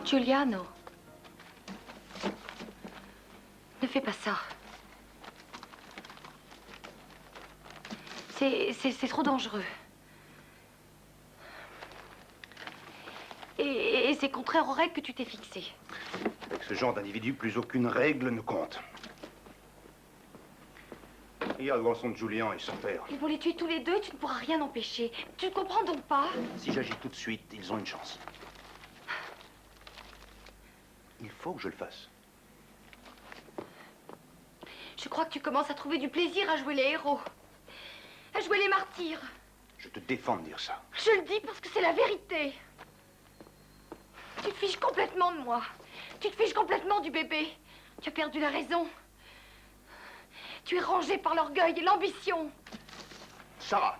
Giuliano. Ne fais pas ça. C'est trop dangereux. Et c'est contraire aux règles que tu t'es fixées. Avec ce genre d'individu, plus aucune règle ne compte. Regarde le garçon de Julian et son père. Ils vont les tuer tous les deux, tu ne pourras rien empêcher. Tu ne comprends donc pas? Si j'agis tout de suite, ils ont une chance. Il faut que je le fasse. Je crois que tu commences à trouver du plaisir à jouer les héros. À jouer les martyrs. Je te défends de dire ça. Je le dis parce que c'est la vérité. Tu te fiches complètement de moi. Tu te fiches complètement du bébé. Tu as perdu la raison. Tu es rangé par l'orgueil et l'ambition. Sarah!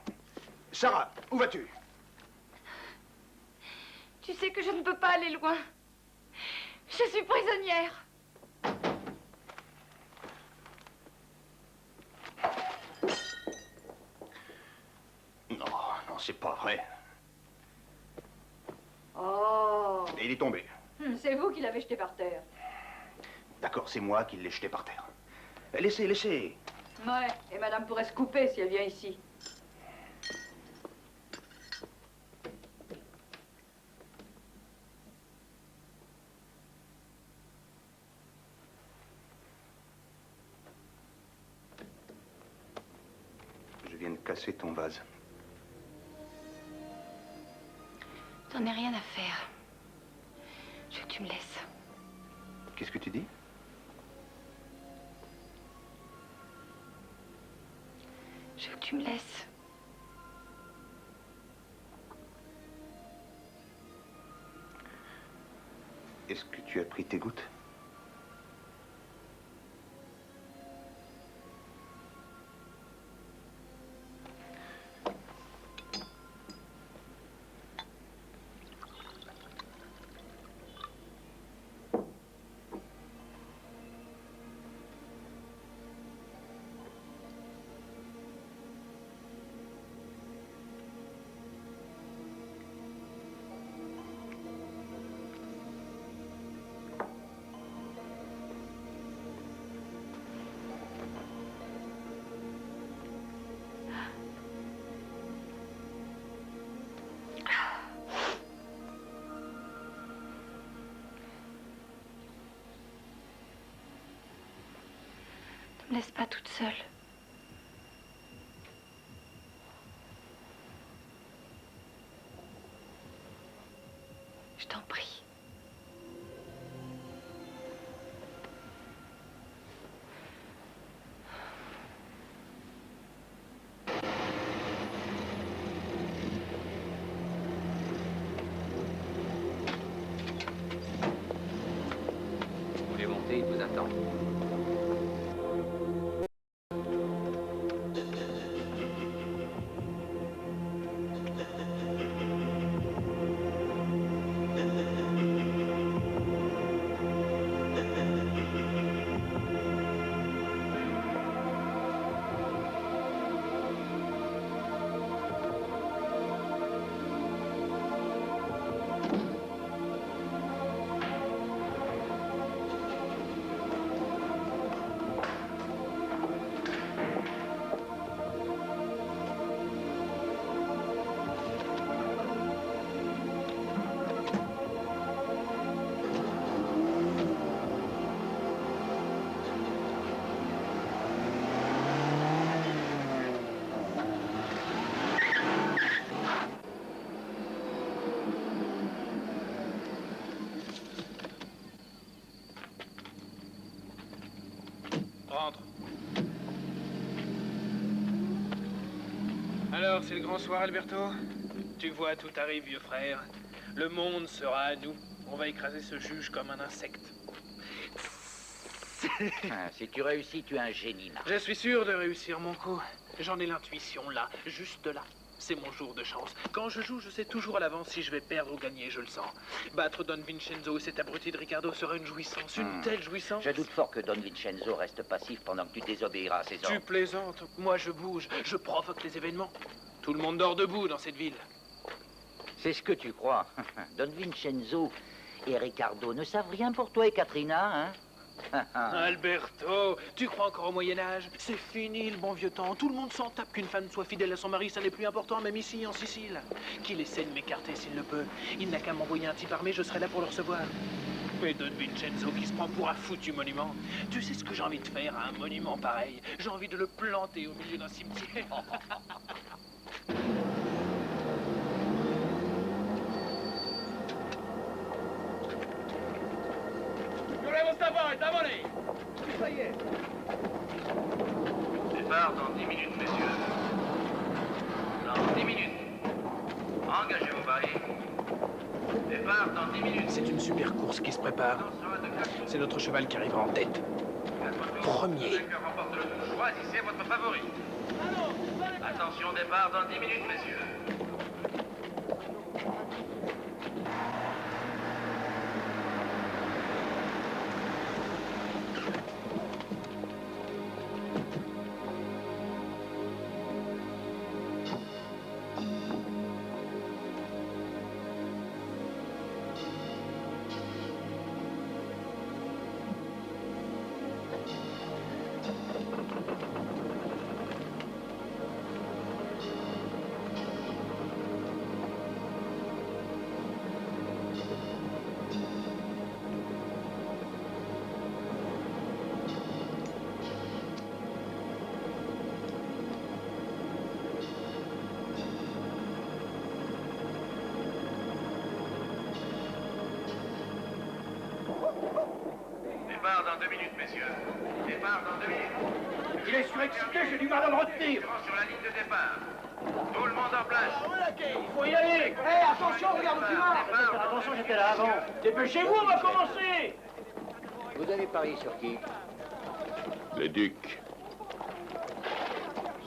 Sarah, où vas-tu? Tu sais que je ne peux pas aller loin. Je suis prisonnière. Non, non, c'est pas vrai. Oh. Et il est tombé. C'est vous qui l'avez jeté par terre. D'accord, c'est moi qui l'ai jeté par terre. Laissez, laissez. Ouais, et madame pourrait se couper si elle vient ici. Je viens de casser ton vase. T'en ai rien à faire. Je veux que tu me laisses. Qu'est-ce que tu dis? Je veux que tu me laisses. Est-ce que tu as pris tes gouttes? Ne me laisse pas toute seule. Je t'en prie. Vous voulez monter, il vous attend. Rentre. Alors, c'est le grand soir, Alberto? Tu vois, tout arrive, vieux frère. Le monde sera à nous. On va écraser ce juge comme un insecte. Si tu réussis, tu es un génie, Marc. Je suis sûr de réussir mon coup. J'en ai l'intuition là, juste là. C'est mon jour de chance. Quand je joue, je sais toujours à l'avance si je vais perdre ou gagner, je le sens. Battre Don Vincenzo et cet abruti de Ricardo sera une jouissance, une telle jouissance. Je doute fort que Don Vincenzo reste passif pendant que tu désobéiras à ses ordres. Tu plaisantes. Moi, je bouge. Je provoque les événements. Tout le monde dort debout dans cette ville. C'est ce que tu crois. Don Vincenzo, et Ricardo ne savent rien pour toi et Katrina, hein? Alberto, tu crois encore au Moyen-Âge? C'est fini le bon vieux temps. Tout le monde s'en tape qu'une femme soit fidèle à son mari, ça n'est plus important, même ici, en Sicile. Qu'il essaie de m'écarter s'il le peut. Il n'a qu'à m'envoyer un type armé, je serai là pour le recevoir. Mais Don Vincenzo qui se prend pour un foutu monument. Tu sais ce que j'ai envie de faire à un monument pareil? J'ai envie de le planter au milieu d'un cimetière. Départ dans 10 minutes, messieurs. Dans 10 minutes. Engagez vos paris. Départ dans 10 minutes. C'est une super course qui se prépare. C'est notre cheval qui arrivera en tête. Premier. Remporte le tout. Choisissez votre favori. Attention, départ dans 10 minutes, messieurs. Départ dans 2 minutes, messieurs. Départ dans 2 minutes. Il est surexcité, j'ai du mal à le retenir. Sur la ligne de départ. Tout le monde en place. Il faut y aller. Hé, attention, regarde où tu vas. Attention, j'étais là avant. Dépêchez-vous, on va commencer. Vous avez parié sur qui? Le duc.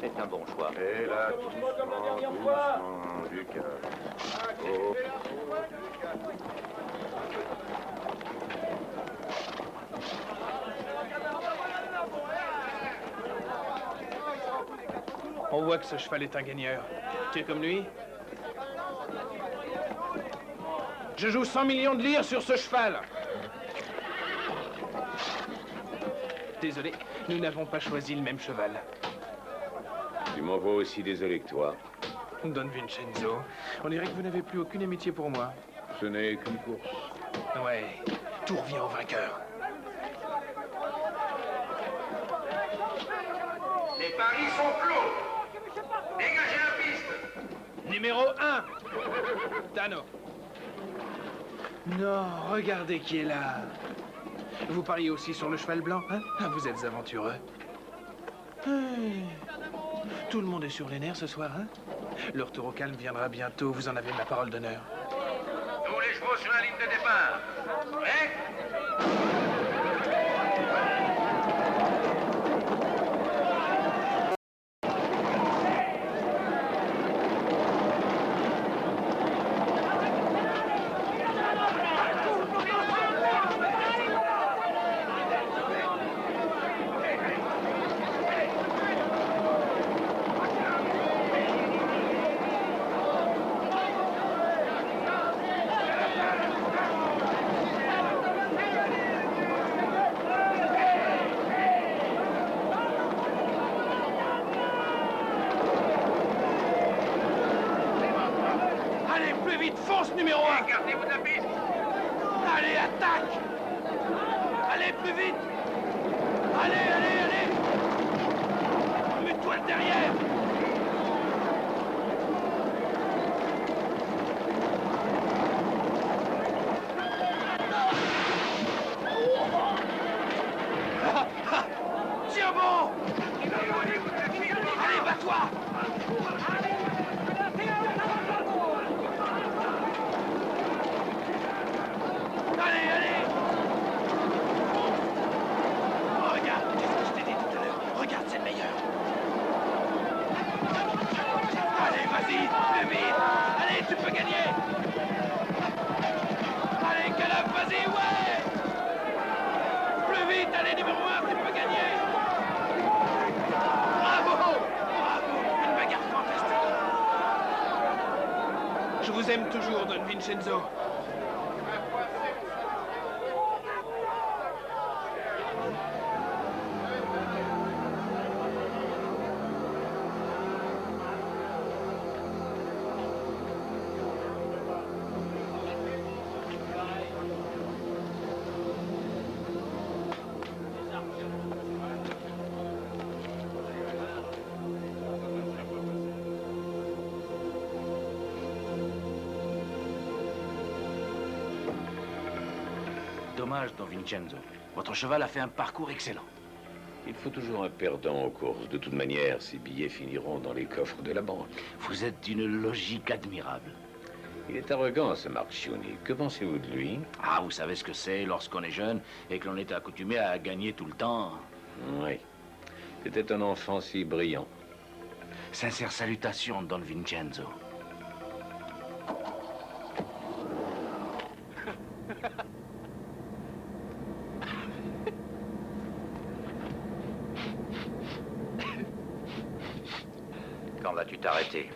C'est un bon choix. Et là, doucement, duc. Oh. On voit que ce cheval est un gagneur. Tu es comme lui? Je joue 100 millions de livres sur ce cheval. Désolé, nous n'avons pas choisi le même cheval. Tu m'envoies aussi désolé que toi. Don Vincenzo, on dirait que vous n'avez plus aucune amitié pour moi. Ce n'est qu'une course. Ouais, tout revient au vainqueur. Les paris sont clos. Dégagez la piste. Numéro 1, Tano. Non, regardez qui est là. Vous pariez aussi sur le cheval blanc, hein? Ah, vous êtes aventureux. Tout le monde est sur les nerfs ce soir, hein? Le retour au calme viendra bientôt, vous en avez ma parole d'honneur. Tous les chevaux sur la ligne de départ. Prêts? Allez, plus vite, fonce numéro 1. Écartez-vous de la piste. Allez, attaque. Allez, plus vite. Allez, allez, allez. Mets-toi le derrière. Tiens bon. Allez, bats-toi. Allez, allez. Regarde, qu'est-ce que je t'ai dit tout à l'heure? Regarde, c'est le meilleur. Allez, vas-y, plus vite. Allez, tu peux gagner. Allez, Calaf, vas-y, ouais. Plus vite, allez, numéro 1, tu peux gagner. Bravo, bravo, une bagarre fantastique. Je vous aime toujours, Don Vincenzo. dommage, Don Vincenzo. Votre cheval a fait un parcours excellent. Il faut toujours un perdant aux courses. De toute manière, ces billets finiront dans les coffres de la banque. Vous êtes d'une logique admirable. Il est arrogant, ce Marchioni. Que pensez-vous de lui? Ah, vous savez ce que c'est lorsqu'on est jeune et que l'on est accoutumé à gagner tout le temps. Oui. C'était un enfant si brillant. Sincères salutations, Don Vincenzo. Quand vas-tu t'arrêter?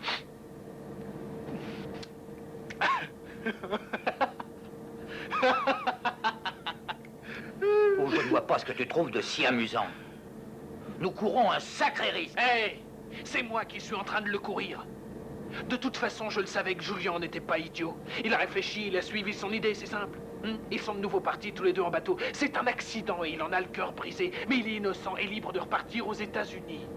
Oh, je ne vois pas ce que tu trouves de si amusant. Nous courons un sacré risque. Hé, c'est moi qui suis en train de le courir. De toute façon, je le savais que Julien n'était pas idiot. Il a réfléchi, il a suivi son idée, c'est simple. Ils sont de nouveau partis tous les deux en bateau. C'est un accident et il en a le cœur brisé. Mais il est innocent et libre de repartir aux États-Unis.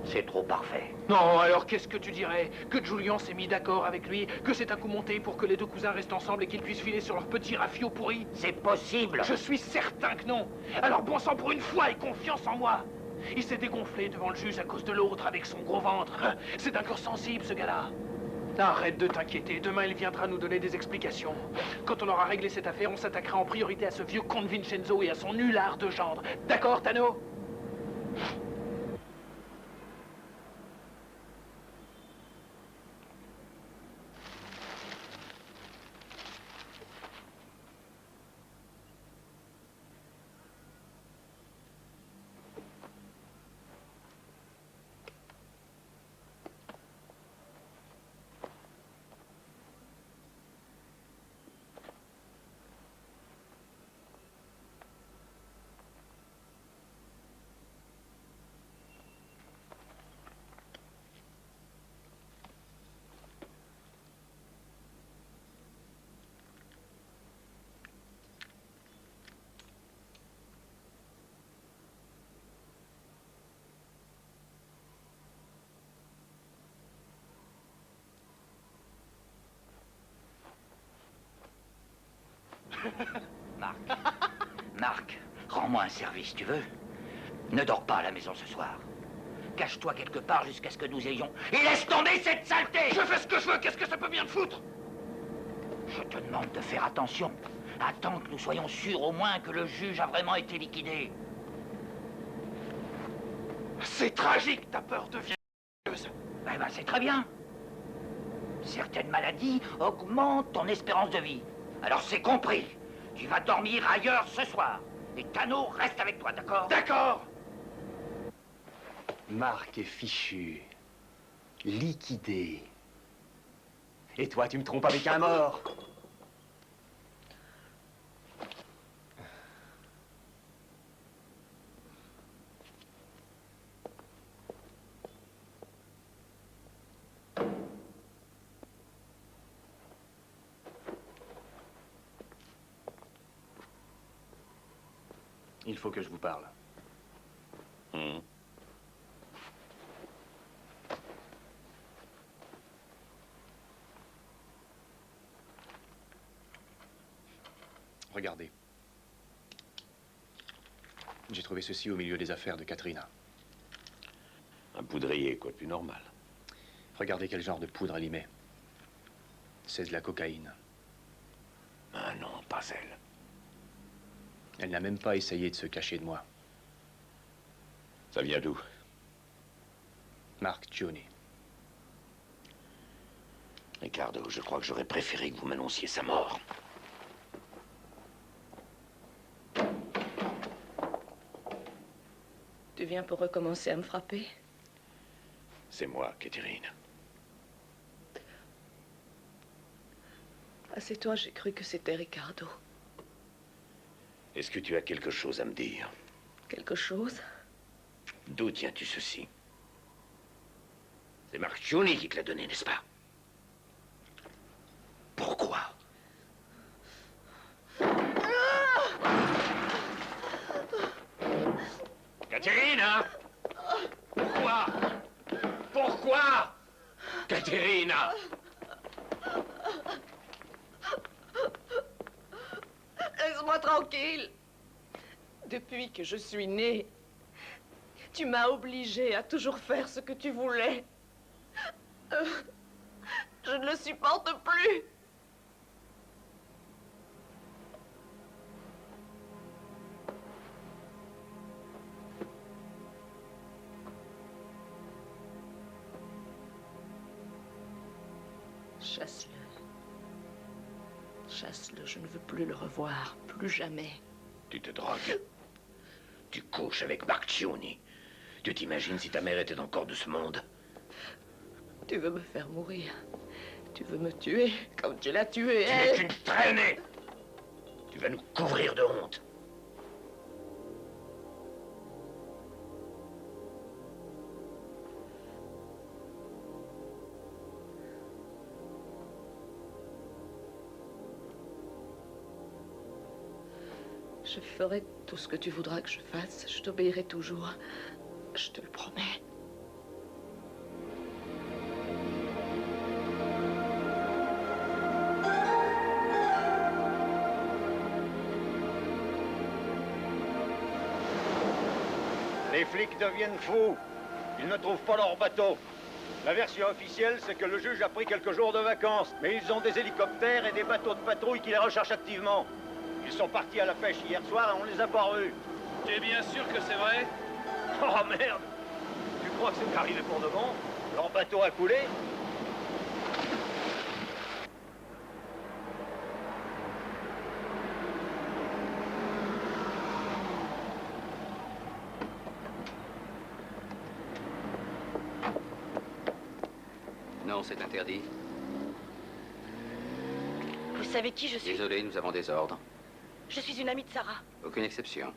C'est trop parfait. Non, alors qu'est-ce que tu dirais? Que Julien s'est mis d'accord avec lui? Que c'est un coup monté pour que les deux cousins restent ensemble et qu'ils puissent filer sur leur petit rafio pourri? C'est possible. Je suis certain que non. Alors bon sang, pour une fois, aie confiance en moi. Il s'est dégonflé devant le juge à cause de l'autre avec son gros ventre. C'est un cœur sensible, ce gars-là. Arrête de t'inquiéter. Demain, il viendra nous donner des explications. Quand on aura réglé cette affaire, on s'attaquera en priorité à ce vieux comte Vincenzo et à son nulard de gendre. D'accord, Tano? Marc, rends-moi un service, tu veux? Ne dors pas à la maison ce soir. Cache-toi quelque part jusqu'à ce que nous ayons... Et laisse tomber cette saleté! Je fais ce que je veux, qu'est-ce que ça peut bien te foutre? Je te demande de faire attention. Attends que nous soyons sûrs au moins que le juge a vraiment été liquidé. C'est tragique, ta peur devient... Eh ben, c'est très bien. Certaines maladies augmentent ton espérance de vie. Alors c'est compris. Tu vas dormir ailleurs ce soir. Et Tano reste avec toi, d'accord? D'accord! Marc est fichu. Liquidé. Et toi, tu me trompes avec un mort. Il faut que je vous parle. Regardez. J'ai trouvé ceci au milieu des affaires de Katrina. Un poudrier, quoi, plus normal. Regardez quel genre de poudre elle y met. C'est de la cocaïne. Ah non, pas elle. Elle n'a même pas essayé de se cacher de moi. Ça vient d'où? Marc Cioni. Ricardo, je crois que j'aurais préféré que vous m'annonciez sa mort. Tu viens pour recommencer à me frapper? C'est moi, Catherine. Assieds-toi, j'ai cru que c'était Ricardo. Est-ce que tu as quelque chose à me dire? Quelque chose? D'où tiens-tu ceci? C'est Marc Cioni qui te l'a donné, n'est-ce pas? Pourquoi? Caterina! Pourquoi? Pourquoi? Caterina! Laisse-moi tranquille. Depuis que je suis née, tu m'as obligée à toujours faire ce que tu voulais. Je ne le supporte plus. Chasse-le. Chasse-le, je ne veux plus le revoir, plus jamais. Tu te drogues. Tu couches avec Mark Cioni. Tu t'imagines si ta mère était encore de ce monde? Tu veux me faire mourir. Tu veux me tuer comme tu l'as tué, Tu elle. n'es qu'une traînée. Tu vas nous couvrir de honte. Je ferai tout ce que tu voudras que je fasse. Je t'obéirai toujours. Je te le promets. Les flics deviennent fous. Ils ne trouvent pas leur bateau. La version officielle, c'est que le juge a pris quelques jours de vacances, mais ils ont des hélicoptères et des bateaux de patrouille qui les recherchent activement. Ils sont partis à la pêche hier soir et on les a pas revus. Tu es bien sûr que c'est vrai? Oh merde! Tu crois que c'est arrivé pour de bon? Leur bateau a coulé? Non, c'est interdit. Vous savez qui je suis? Désolé, nous avons des ordres. Je suis une amie de Sarah. Aucune exception.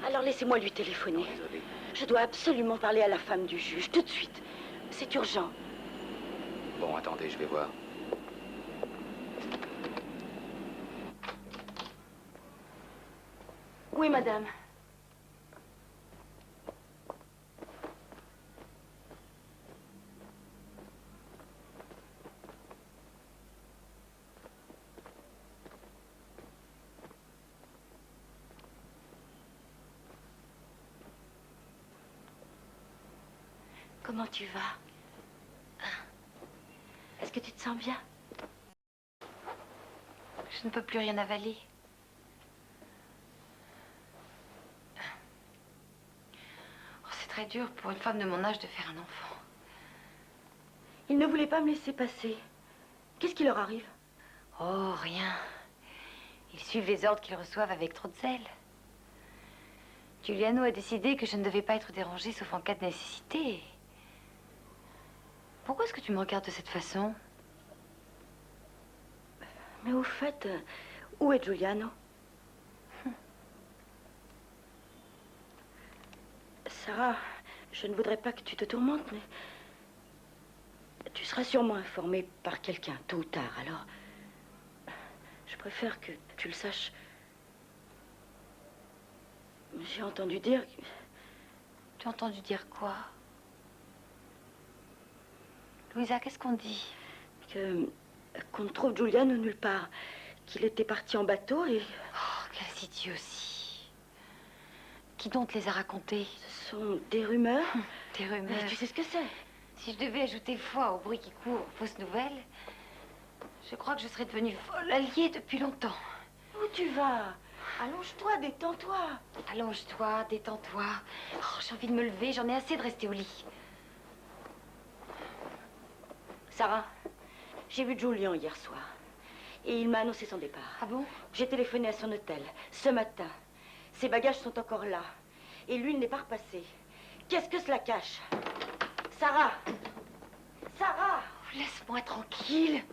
Alors laissez-moi lui téléphoner. Non, désolé. Je dois absolument parler à la femme du juge, tout de suite. C'est urgent. Bon, attendez, je vais voir. Oui, madame. Comment tu vas? Est-ce que tu te sens bien? Je ne peux plus rien avaler. Oh, c'est très dur pour une femme de mon âge de faire un enfant. Ils ne voulaient pas me laisser passer. Qu'est-ce qui leur arrive? Oh, rien. Ils suivent les ordres qu'ils reçoivent avec trop de zèle. Giuliano a décidé que je ne devais pas être dérangée sauf en cas de nécessité. Pourquoi est-ce que tu me regardes de cette façon? Mais au fait, où est Giuliano? Sarah, je ne voudrais pas que tu te tourmentes, mais tu seras sûrement informée par quelqu'un, tôt ou tard, alors je préfère que tu le saches. J'ai entendu dire... Tu as entendu dire quoi? Louisa, qu'est-ce qu'on dit? Qu'on ne trouve Giuliano nulle part. Qu'il était parti en bateau et... Oh, quelle idiotie. Qui donc te les a racontées? Ce sont des rumeurs. Des rumeurs. Mais tu sais ce que c'est? Si je devais ajouter foi au bruit qui court, fausses nouvelles, je crois que je serais devenue folle alliée depuis longtemps. Où tu vas? Allonge-toi, détends-toi. Allonge-toi, détends-toi. Oh, j'ai envie de me lever, j'en ai assez de rester au lit. Sarah, j'ai vu Giuliano hier soir. Et il m'a annoncé son départ. Ah bon? J'ai téléphoné à son hôtel ce matin. Ses bagages sont encore là. Et lui, il n'est pas repassé. Qu'est-ce que cela cache? Sarah! Sarah! Oh, laisse-moi tranquille.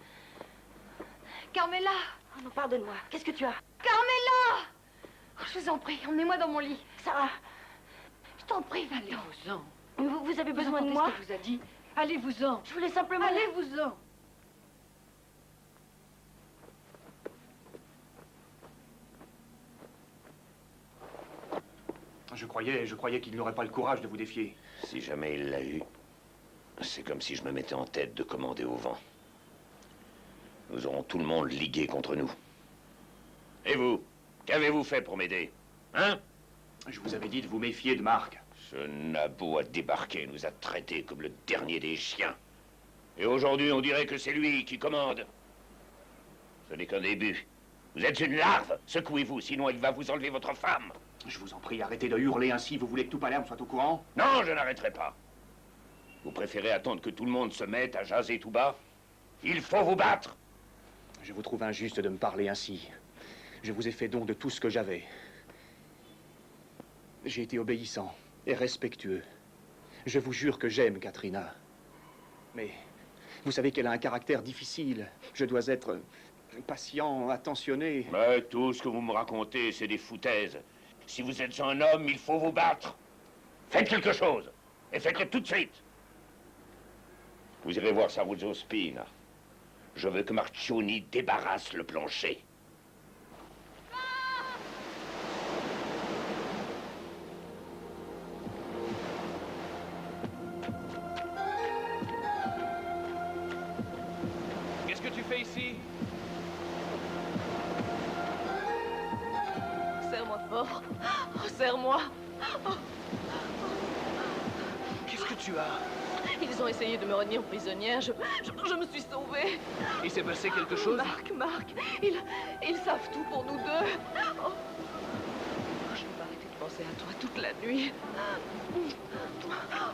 Carmela! Oh non, pardonne-moi. Qu'est-ce que tu as? Carmela! Oh, je vous en prie, emmenez-moi dans mon lit. Sarah! Je t'en prie, va-t'en. Allez-vous-en. Vous avez besoin de moi? Ce que vous a dit. Allez-vous-en. Je voulais simplement... Allez-vous-en. Je croyais qu'il n'aurait pas le courage de vous défier. Si jamais il l'a eu, c'est comme si je me mettais en tête de commander au vent. Nous aurons tout le monde ligué contre nous. Et vous, qu'avez-vous fait pour m'aider? Hein? Je vous avais dit de vous méfier de Marc. Ce nabot a débarqué, nous a traités comme le dernier des chiens. Et aujourd'hui, on dirait que c'est lui qui commande. Ce n'est qu'un début. Vous êtes une larve. Secouez-vous, sinon il va vous enlever votre femme. Je vous en prie, arrêtez de hurler ainsi. Vous voulez que tout Palerme soit au courant? Non, je n'arrêterai pas. Vous préférez attendre que tout le monde se mette à jaser tout bas? Il faut vous battre. Je vous trouve injuste de me parler ainsi. Je vous ai fait don de tout ce que j'avais. J'ai été obéissant et respectueux. Je vous jure que j'aime Katrina. Mais vous savez qu'elle a un caractère difficile. Je dois être patient, attentionné. Mais tout ce que vous me racontez, c'est des foutaises. Si vous êtes un homme, il faut vous battre. Faites quelque chose. Et faites-le tout de suite. Vous irez voir Saluzzo Spina. Je veux que Marchioni débarrasse le plancher. Qu'est-ce que tu fais ici? Serre-moi fort. Oh, serre-moi. Oh. Qu'est-ce que tu as? Ils ont essayé de me retenir prisonnière. Je me suis sauvée. Il s'est passé quelque chose? Marc, ils savent tout pour nous deux. Oh. Je n'ai pas arrêté de penser à toi toute la nuit.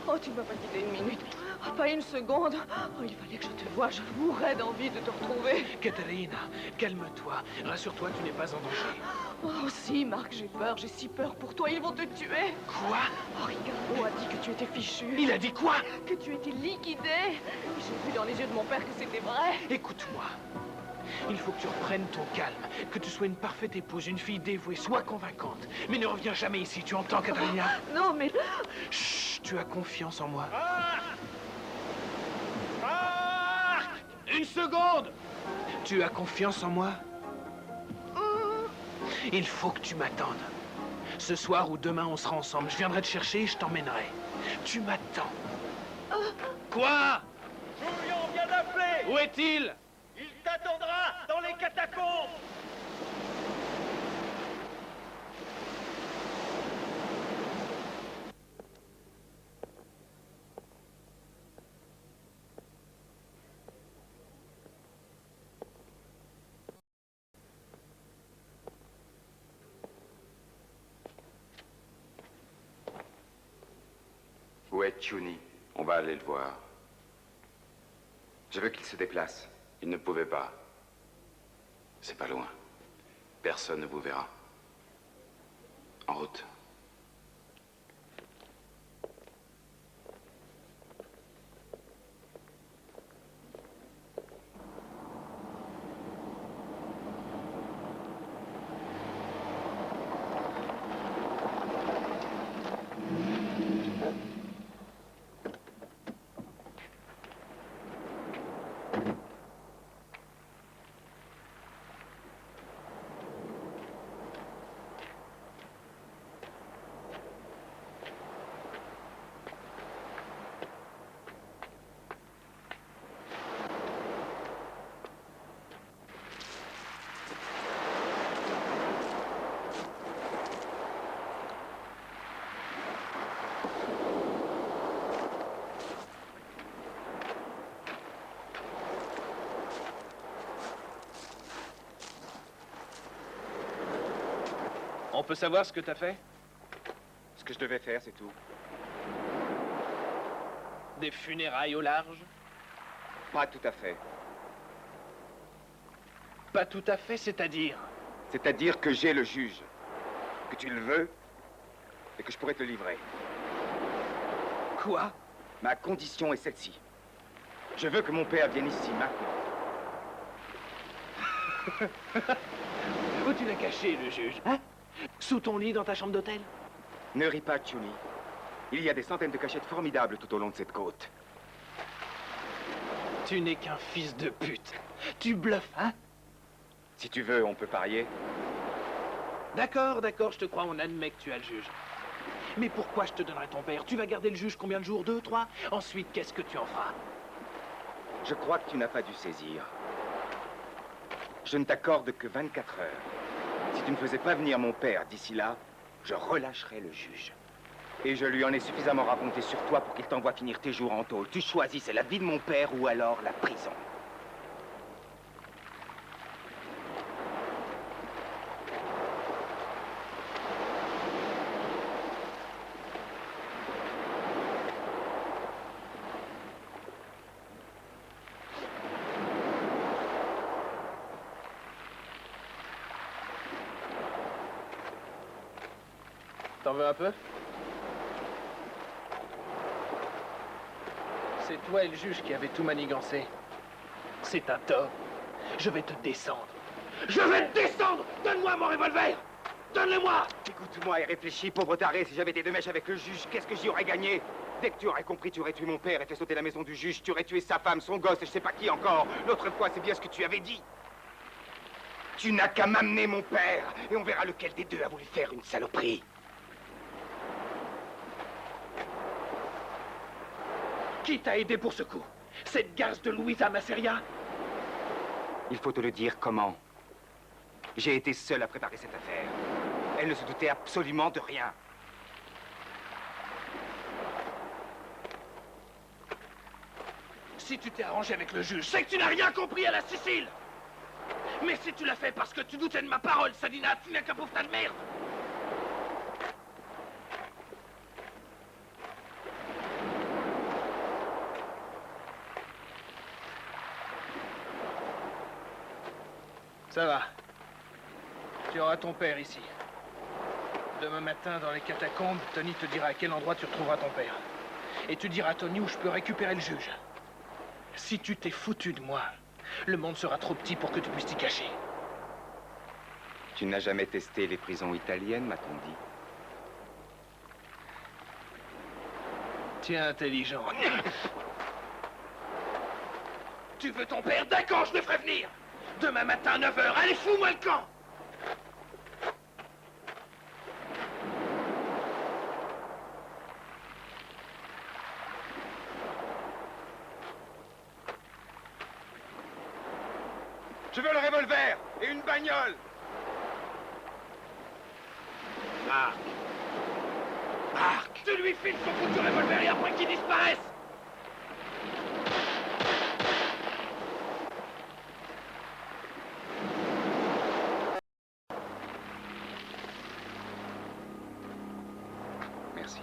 Oh, tu ne m'as pas quitté une minute. Oh, pas une seconde. Oh, il fallait que je te voie. Je mourrais d'envie de te retrouver. Caterina, calme-toi. Rassure-toi, tu n'es pas en danger. Oh, si, Marc, j'ai peur. J'ai si peur pour toi. Ils vont te tuer. Quoi? Oh, Ricardo a dit que tu étais fichu. Il a dit quoi? Que tu étais liquidé. J'ai vu dans les yeux de mon père que c'était vrai. Écoute-moi. Il faut que tu reprennes ton calme, que tu sois une parfaite épouse, une fille dévouée, sois convaincante. Mais ne reviens jamais ici, tu entends, Caterina? Non, mais... Chut, tu as confiance en moi. Une seconde! Tu as confiance en moi? Il faut que tu m'attendes. Ce soir ou demain, on sera ensemble. Je viendrai te chercher et je t'emmènerai. Tu m'attends. Quoi? Julian vient d'appeler! Où est-il? Il t'attendra dans les catacombes! Où est Chuni? On va aller le voir. Je veux qu'il se déplace. Il ne pouvait pas. C'est pas loin. Personne ne vous verra. En route. On peut savoir ce que t'as fait? Ce que je devais faire, c'est tout. Des funérailles au large? Pas tout à fait. Pas tout à fait, c'est-à-dire? C'est-à-dire que j'ai le juge. Que tu le veux et que je pourrais te le livrer. Quoi? Ma condition est celle-ci. Je veux que mon père vienne ici maintenant. Où tu l'as caché, le juge? Hein? Sous ton lit dans ta chambre d'hôtel? Ne ris pas, Chuni. Il y a des centaines de cachettes formidables tout au long de cette côte. Tu n'es qu'un fils de pute. Tu bluffes, hein? Si tu veux, on peut parier. D'accord, d'accord, je te crois, on admet que tu as le juge. Mais pourquoi je te donnerai ton père? Tu vas garder le juge combien de jours? 2, 3? Ensuite, qu'est-ce que tu en feras? Je crois que tu n'as pas dû saisir. Je ne t'accorde que 24 heures. Si tu ne faisais pas venir mon père d'ici là, je relâcherais le juge. Et je lui en ai suffisamment raconté sur toi pour qu'il t'envoie finir tes jours en tôle. Tu choisis, c'est la vie de mon père ou alors la prison. T'en veux un peu? C'est toi et le juge qui avez tout manigancé. C'est un tort. Je vais te descendre. Je vais te descendre! Donne-moi mon revolver! Donne-le-moi! Écoute-moi et réfléchis, pauvre taré, si j'avais été de mèche avec le juge, qu'est-ce que j'y aurais gagné? Dès que tu aurais compris, tu aurais tué mon père et fait sauter la maison du juge, tu aurais tué sa femme, son gosse et je sais pas qui encore. L'autre fois, c'est bien ce que tu avais dit. Tu n'as qu'à m'amener mon père et on verra lequel des deux a voulu faire une saloperie. Qui t'a aidé pour ce coup? Cette garce de Louisa Masseria? Il faut te le dire comment. J'ai été seul à préparer cette affaire. Elle ne se doutait absolument de rien. Si tu t'es arrangé avec le juge, c'est que tu n'as rien compris à la Sicile! Mais si tu l'as fait parce que tu doutais de ma parole, Sadina, tu n'es qu'un pauvre tas de merde! Ça va. Tu auras ton père ici. Demain matin, dans les catacombes, Tony te dira à quel endroit tu retrouveras ton père. Et tu diras à Tony où je peux récupérer le juge. Si tu t'es foutu de moi, le monde sera trop petit pour que tu puisses t'y cacher. Tu n'as jamais testé les prisons italiennes, m'a-t-on dit? Tu es intelligent. Tu veux ton père? D'accord, je le ferai venir. Demain matin, 9 h. Allez, fous-moi le camp! Je veux le revolver et une bagnole. Marc! Marc! Tu lui files son foutu revolver et après qu'il disparaisse! Merci.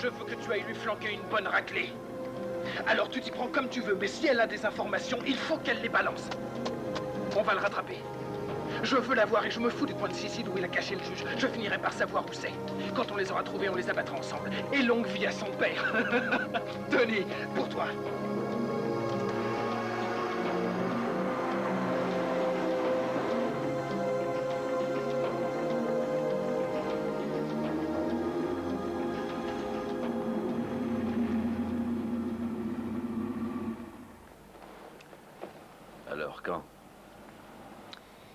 Je veux que tu ailles lui flanquer une bonne raclée. Alors tu t'y prends comme tu veux, mais si elle a des informations, il faut qu'elle les balance. On va le rattraper. Je veux la voir et je me fous du coin de Sicile où il a caché le juge. Je finirai par savoir où c'est. Quand on les aura trouvés, on les abattra ensemble. Et longue vie à son père. Tony, pour toi. quand?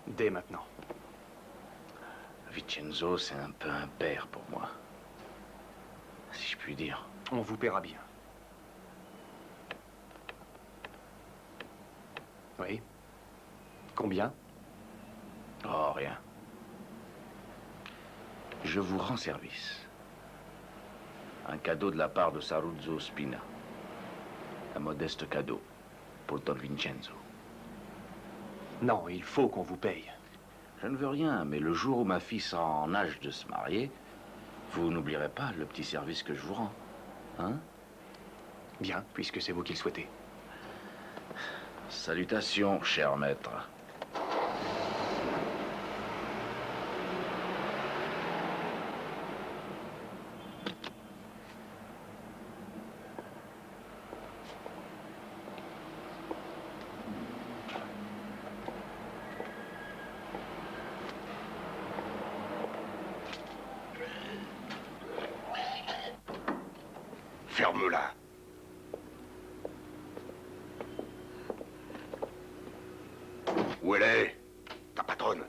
Dès maintenant. Vincenzo, c'est un peu un père pour moi. Si je puis dire. On vous paiera bien. Oui. Combien? Oh, rien. Je vous rends service. Un cadeau de la part de Saluzzo Spina. Un modeste cadeau pour Don Vincenzo. Non, il faut qu'on vous paye. Je ne veux rien, mais le jour où ma fille sera en âge de se marier, vous n'oublierez pas le petit service que je vous rends. Hein? Bien, puisque c'est vous qui le souhaitez. Salutations, cher maître. Ferme-la. Où elle est? Ta patronne?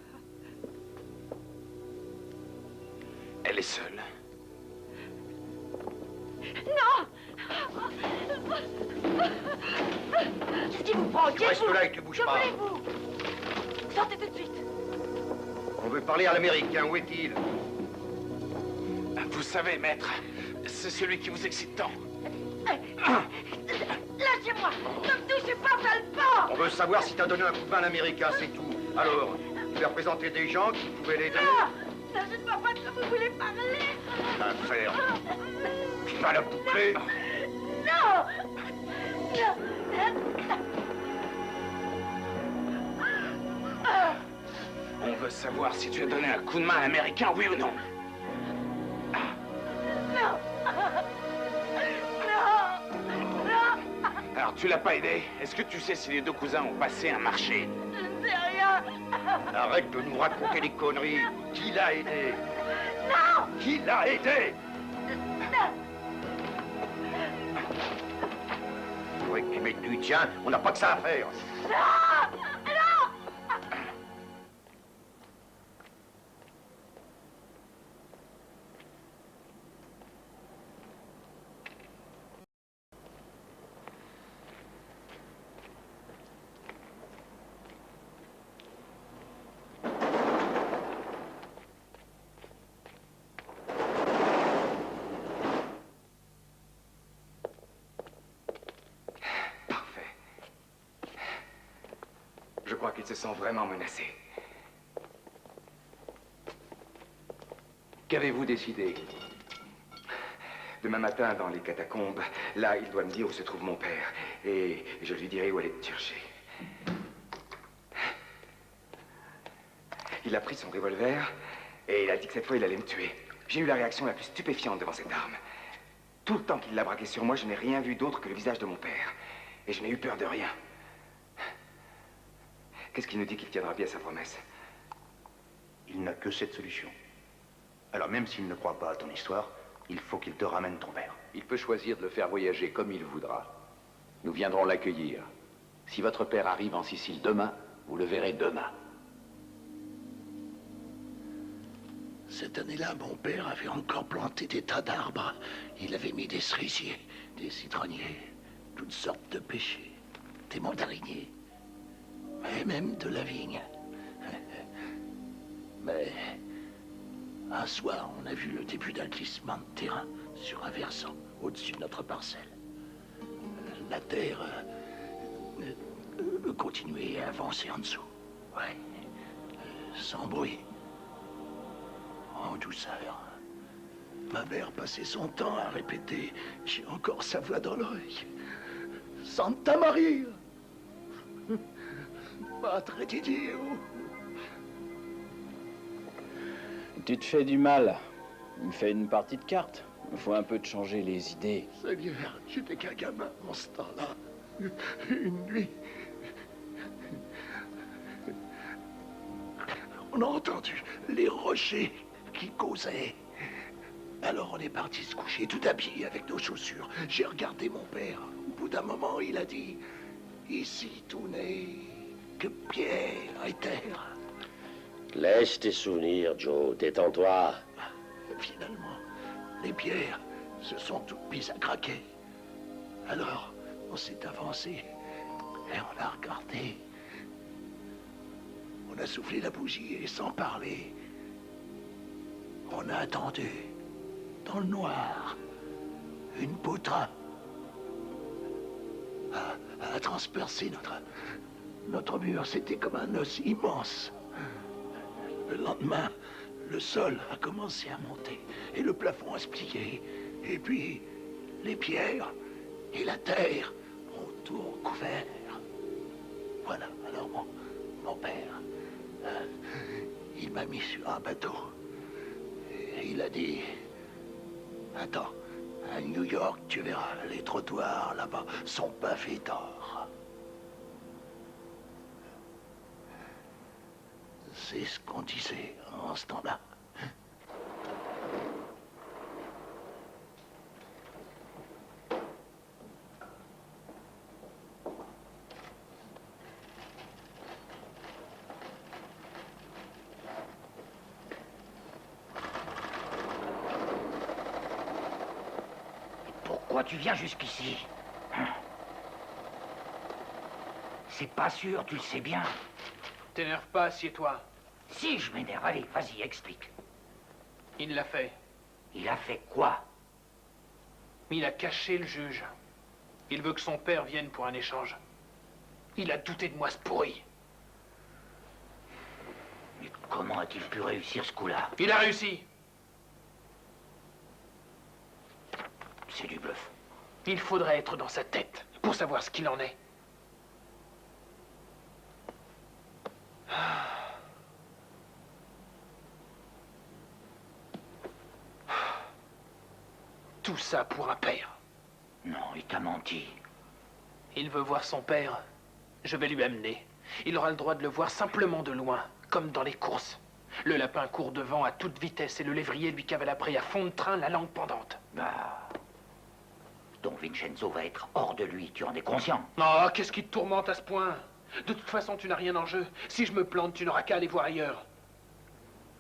Elle est seule. Non! Qu'est-ce qui vous prend? Tu restes là et tu bouges Que pas. voulez-vous? Sortez tout de suite. On veut parler à l'américain, où est-il? Vous savez, maître, c'est celui qui vous excite tant. Lâchez-moi! Ne me touchez pas, sale porc! On veut savoir si t'as donné un coup de main à l'américain, c'est tout. Alors, tu lui as présenté des gens qui pouvaient l'aider? Non! Je ne vois pas de quoi vous voulez parler! L'affaire. Tu vas la boucler? Non! On veut savoir si tu as donné un coup de main à l'américain, oui ou non. Non! Non! Alors, tu l'as pas aidé. Est-ce que tu sais si les deux cousins ont passé un marché? Je ne sais rien! Arrête de nous raconter des conneries. Qui l'a aidé? Non! Qui l'a aidé? Faudrait que tu mettes du tien, on n'a pas que ça à faire. Non! Non! Je crois qu'il se sent vraiment menacé. Qu'avez-vous décidé? Demain matin, dans les catacombes, là, il doit me dire où se trouve mon père. Et je lui dirai où aller te chercher. Il a pris son revolver et il a dit que cette fois, il allait me tuer. J'ai eu la réaction la plus stupéfiante devant cette arme. Tout le temps qu'il l'a braqué sur moi, je n'ai rien vu d'autre que le visage de mon père. Et je n'ai eu peur de rien. Qu'est-ce qui nous dit qu'il tiendra bien sa promesse? Il n'a que cette solution. Alors même s'il ne croit pas à ton histoire, il faut qu'il te ramène ton père. Il peut choisir de le faire voyager comme il voudra. Nous viendrons l'accueillir. Si votre père arrive en Sicile demain, vous le verrez demain. Cette année-là, mon père avait encore planté des tas d'arbres. Il avait mis des cerisiers, des citronniers, toutes sortes de pêchers, des mandariniers, et même de la vigne. Mais un soir, on a vu le début d'un glissement de terrain sur un versant au-dessus de notre parcelle. La terre continuait à avancer en dessous. Ouais, sans bruit. En douceur. Ma mère passait son temps à répéter, j'ai encore sa voix dans l'oreille. Santa Maria! Madre di Dio! Tu te fais du mal. Il me fait une partie de cartes. Il faut un peu te changer les idées. Seigneur, j'étais qu'un gamin en ce temps-là. Une nuit. On a entendu les rochers qui causaient. Alors on est parti se coucher tout habillé avec nos chaussures. J'ai regardé mon père. Au bout d'un moment, il a dit « Ici tout naît, que pierre et terre. Laisse tes souvenirs, Joe. Détends-toi. Finalement, les pierres se sont toutes mises à craquer. Alors, on s'est avancé et on a regardé. On a soufflé la bougie et sans parler, on a attendu, dans le noir, une poutre a transpercé notre mur. C'était comme un os immense. Le lendemain, le sol a commencé à monter et le plafond à se plier. Et puis, les pierres et la terre ont tout recouvert. Voilà, alors mon père, il m'a mis sur un bateau. Et il a dit, attends, à New York, tu verras, les trottoirs là-bas sont pavés d'or. C'est ce qu'on disait en ce temps-là. Pourquoi tu viens jusqu'ici? C'est pas sûr, tu le sais bien. T'énerve pas, assieds-toi. Si, je m'énerve. Allez, vas-y, explique. Il l'a fait. Il a fait quoi? Il a caché le juge. Il veut que son père vienne pour un échange. Il a douté de moi, ce pourri. Mais comment a-t-il pu réussir ce coup-là? Il a réussi. C'est du bluff. Il faudrait être dans sa tête pour savoir ce qu'il en est. Tout ça pour un père. Non, il t'a menti. Il veut voir son père. Je vais lui amener. Il aura le droit de le voir simplement de loin, comme dans les courses. Le lapin court devant à toute vitesse et le lévrier lui cavale après à fond de train, la langue pendante. Bah... Don Vincenzo va être hors de lui, tu en es conscient? Oh, qu'est-ce qui te tourmente à ce point? De toute façon, tu n'as rien en jeu. Si je me plante, tu n'auras qu'à aller voir ailleurs.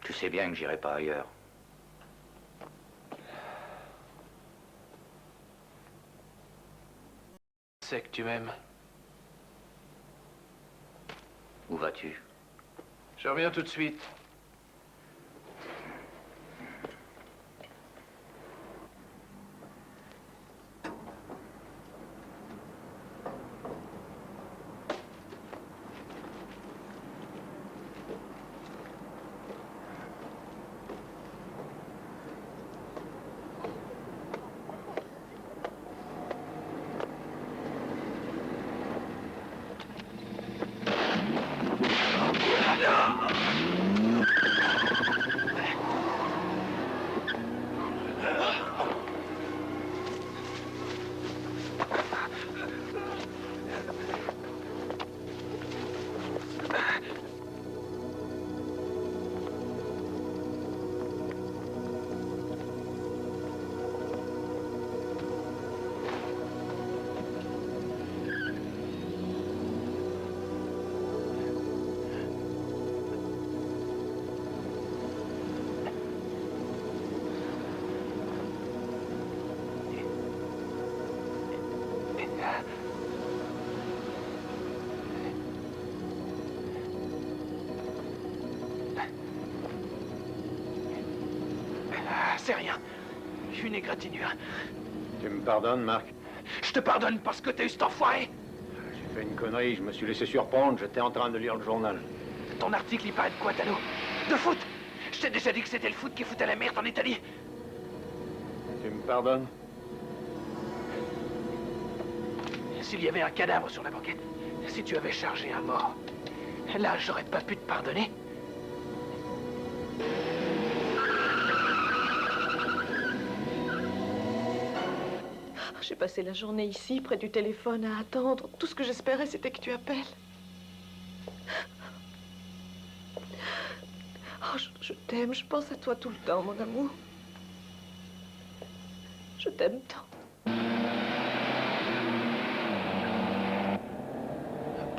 Tu sais bien que j'irai pas ailleurs. Je sais que tu m'aimes. Où vas-tu? Je reviens tout de suite. C'est rien. Une égratignure. Tu me pardonnes, Marc? Je te pardonne parce que t'as eu cet enfoiré. J'ai fait une connerie, je me suis laissé surprendre, j'étais en train de lire le journal. Ton article, il paraît de quoi, Tano? De foot. Je t'ai déjà dit que c'était le foot qui foutait la merde en Italie. Tu me pardonnes? S'il y avait un cadavre sur la banquette, si tu avais chargé un mort, là, j'aurais pas pu te pardonner. J'ai passé la journée ici, près du téléphone, à attendre. Tout ce que j'espérais, c'était que tu appelles. Oh, je t'aime, je pense à toi tout le temps, mon amour. Je t'aime tant.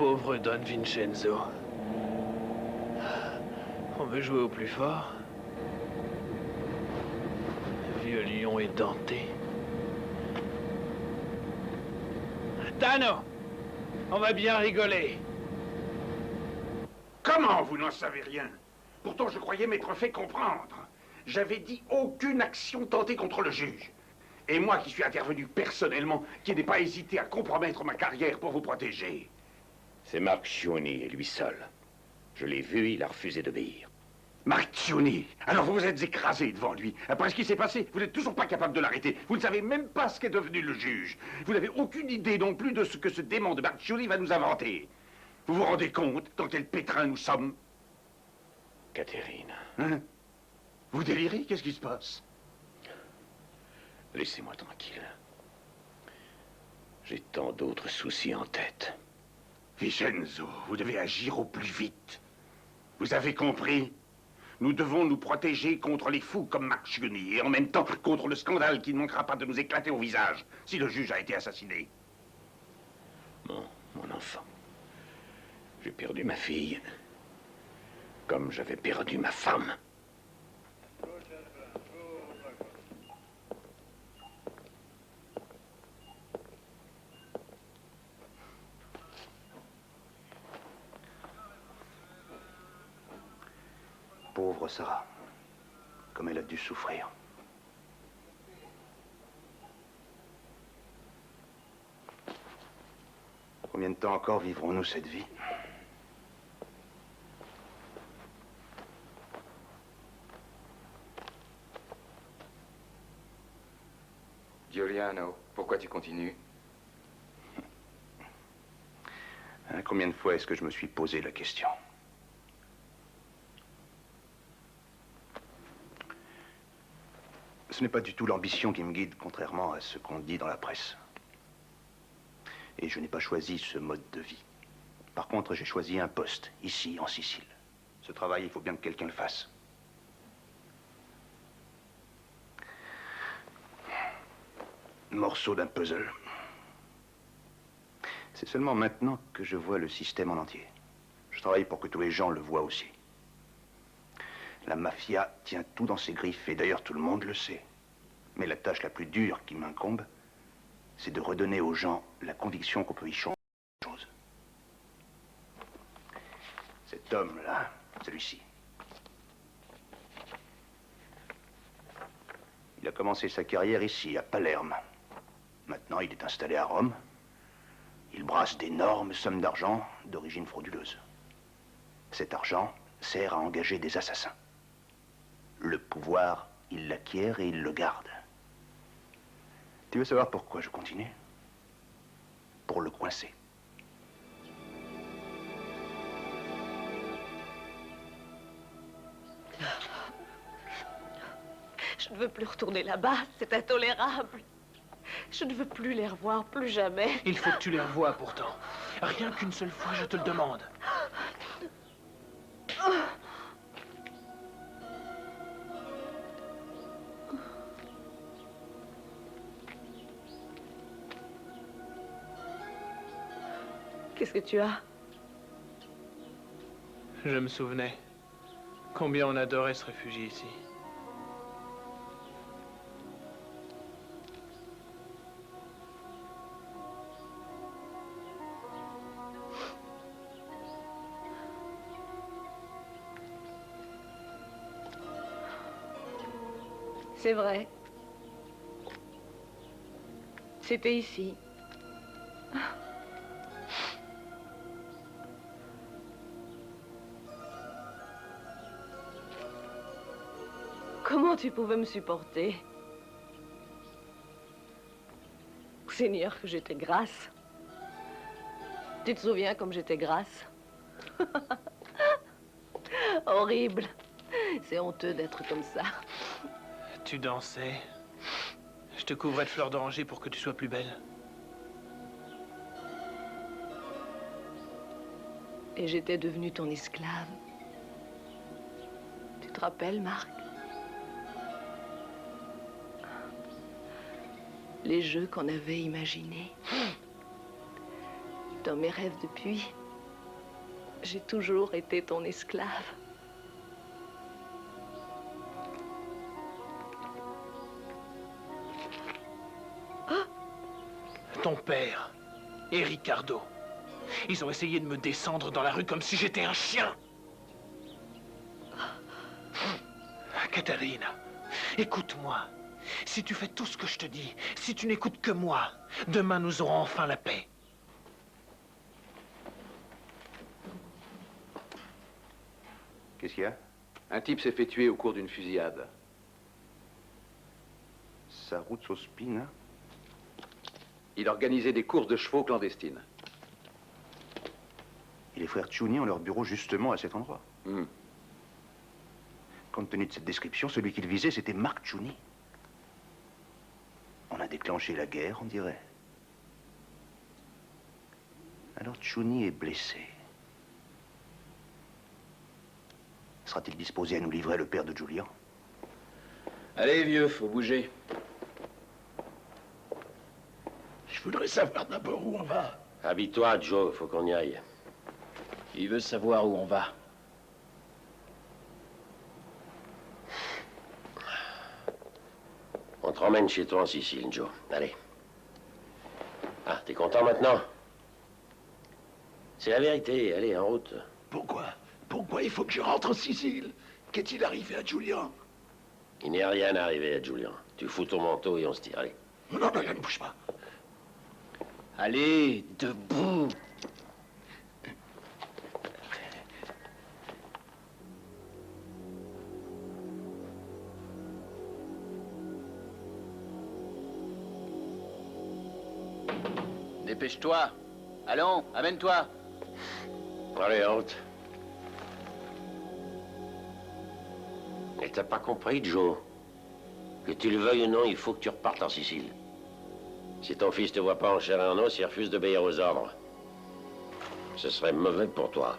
Pauvre Don Vincenzo. On veut jouer au plus fort. Vieux lion édenté. Tano! On va bien rigoler. Comment vous n'en savez rien? Pourtant, je croyais m'être fait comprendre. J'avais dit aucune action tentée contre le juge. Et moi qui suis intervenu personnellement, qui n'ai pas hésité à compromettre ma carrière pour vous protéger. C'est Marchionni, et lui seul. Je l'ai vu, il a refusé d'obéir. Marchionni, alors vous vous êtes écrasé devant lui. Après ce qui s'est passé, vous n'êtes toujours pas capable de l'arrêter. Vous ne savez même pas ce qu'est devenu le juge. Vous n'avez aucune idée non plus de ce que ce démon de Marchionni va nous inventer. Vous vous rendez compte dans quel pétrin nous sommes? Catherine. Hein? Vous délirez? Qu'est-ce qui se passe? Laissez-moi tranquille. J'ai tant d'autres soucis en tête. Vincenzo, vous devez agir au plus vite. Vous avez compris? Nous devons nous protéger contre les fous comme Marchionni et en même temps contre le scandale qui ne manquera pas de nous éclater au visage si le juge a été assassiné. Mon enfant. J'ai perdu ma fille, comme j'avais perdu ma femme. Pauvre Sarah, comme elle a dû souffrir. Combien de temps encore vivrons-nous cette vie? Giuliano, pourquoi tu continues? Hein, combien de fois est-ce que je me suis posé la question? Ce n'est pas du tout l'ambition qui me guide, contrairement à ce qu'on dit dans la presse. Et je n'ai pas choisi ce mode de vie. Par contre, j'ai choisi un poste, ici, en Sicile. Ce travail, il faut bien que quelqu'un le fasse. Morceau d'un puzzle. C'est seulement maintenant que je vois le système en entier. Je travaille pour que tous les gens le voient aussi. La mafia tient tout dans ses griffes, et d'ailleurs tout le monde le sait. Mais la tâche la plus dure qui m'incombe, c'est de redonner aux gens la conviction qu'on peut y changer les choses. Cet homme-là, celui-ci, il a commencé sa carrière ici, à Palerme. Maintenant, il est installé à Rome. Il brasse d'énormes sommes d'argent d'origine frauduleuse. Cet argent sert à engager des assassins. Le pouvoir, il l'acquiert et il le garde. Tu veux savoir pourquoi je continue? Pour le coincer. Je ne veux plus retourner là-bas, c'est intolérable. Je ne veux plus les revoir, plus jamais. Il faut que tu les revoies pourtant. Rien qu'une seule fois, je te le demande. Qu'est-ce que tu as? Je me souvenais combien on adorait se réfugier ici. C'est vrai. C'était ici. Comment tu pouvais me supporter? Seigneur, que j'étais grasse. Tu te souviens comme j'étais grasse? Horrible. C'est honteux d'être comme ça. Tu dansais. Je te couvrais de fleurs d'oranger pour que tu sois plus belle. Et j'étais devenue ton esclave. Tu te rappelles, Marc? Les jeux qu'on avait imaginés. Dans mes rêves depuis, J'ai toujours été ton esclave. Ton père et Ricardo, ils ont essayé de me descendre dans la rue comme si j'étais un chien. Katharina, écoute-moi. Si tu fais tout ce que je te dis, si tu n'écoutes que moi, demain nous aurons enfin la paix. Qu'est-ce qu'il y a? Un type s'est fait tuer au cours d'une fusillade. Saruzzo Spina? Il organisait des courses de chevaux clandestines. Et les frères Ciuni ont leur bureau justement à cet endroit. Compte tenu de cette description, celui qu'il visait, c'était Marc Ciuni. On a déclenché la guerre, on dirait. Alors Ciuni est blessé. Sera-t-il disposé à nous livrer le père de Julian? Allez, vieux, faut bouger. Je voudrais savoir d'abord où on va. Habille-toi, Joe, faut qu'on y aille. Il veut savoir où on va. On te ramène chez toi en Sicile, Joe. Allez. Ah, t'es content maintenant? C'est la vérité. Allez, en route. Pourquoi? Pourquoi il faut que je rentre en Sicile? Qu'est-il arrivé à Julian? Il n'est rien arrivé à Julian. Tu fous ton manteau et on se tire. Allez. Non, non, ne bouge pas. Allez, debout. Dépêche-toi. Allons, amène-toi. Allez, en route. Et t'as pas compris, Joe? Que tu le veuilles ou non, il faut que tu repartes en Sicile. Si ton fils te voit pas en chair et en os, il refuse d'obéir aux ordres. Ce serait mauvais pour toi.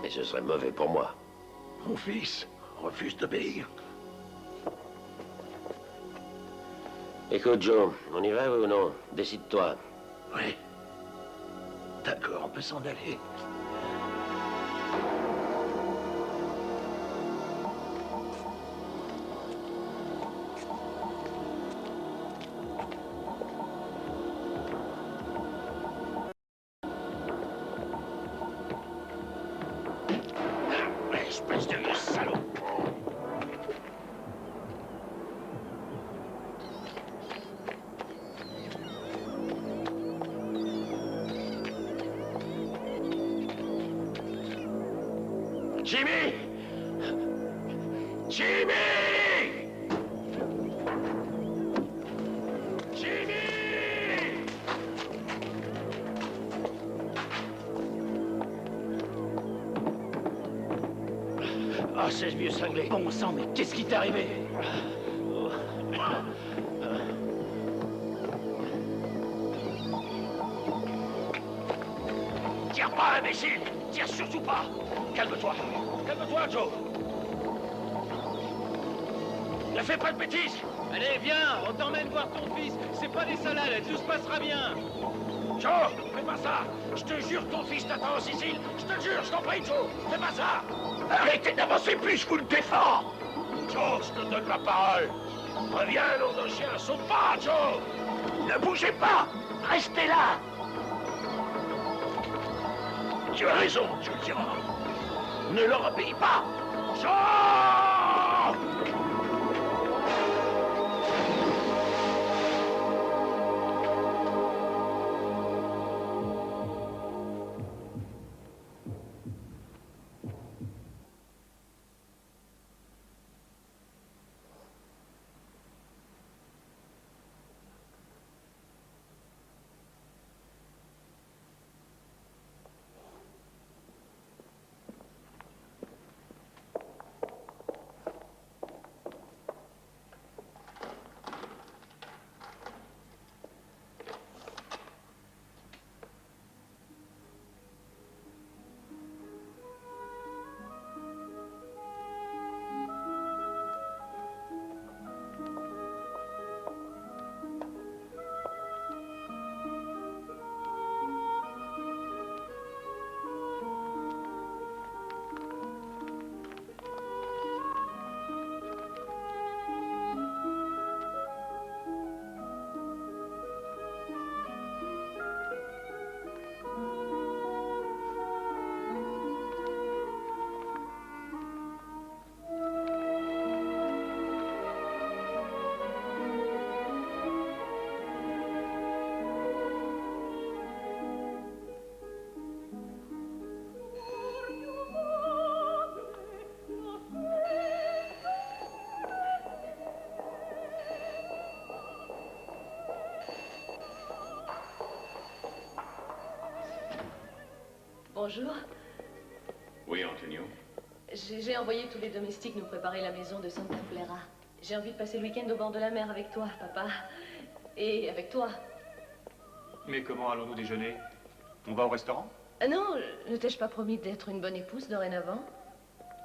Et ce serait mauvais pour moi. Mon fils refuse d'obéir. Écoute, Joe, on y va ou non? Décide-toi. Oui. D'accord, on peut s'en aller. Espèce de salaud! Jimmy! Jimmy! Jimmy! Ah, c'est vieux cinglé. Bon sang, mais qu'est-ce qui t'est arrivé? Tire pas, imbécile! Tire surtout pas! Calme-toi! Calme-toi, Joe! Ne fais pas de bêtises! Allez, viens, on t'emmène voir ton fils. C'est pas des salades, tout se passera bien. Joe, fais pas ça! Je te jure, ton fils t'attend en Sicile! Je te jure, je t'en prie, Joe! Fais pas ça! Arrêtez d'avancer plus, je vous le défends! Joe, je te donne la parole! Reviens, nom de chien, saute pas, Joe! Ne bougez pas! Restez là! Tu as raison, tu le diras. Ne leur obéis pas! Joe! Bonjour. Oui, Antonio. J'ai envoyé tous les domestiques nous préparer la maison de Santa Clara. J'ai envie de passer le week-end au bord de la mer avec toi, papa. Et avec toi. Mais comment allons-nous déjeuner? On va au restaurant? Ah non, ne t'ai-je pas promis d'être une bonne épouse dorénavant?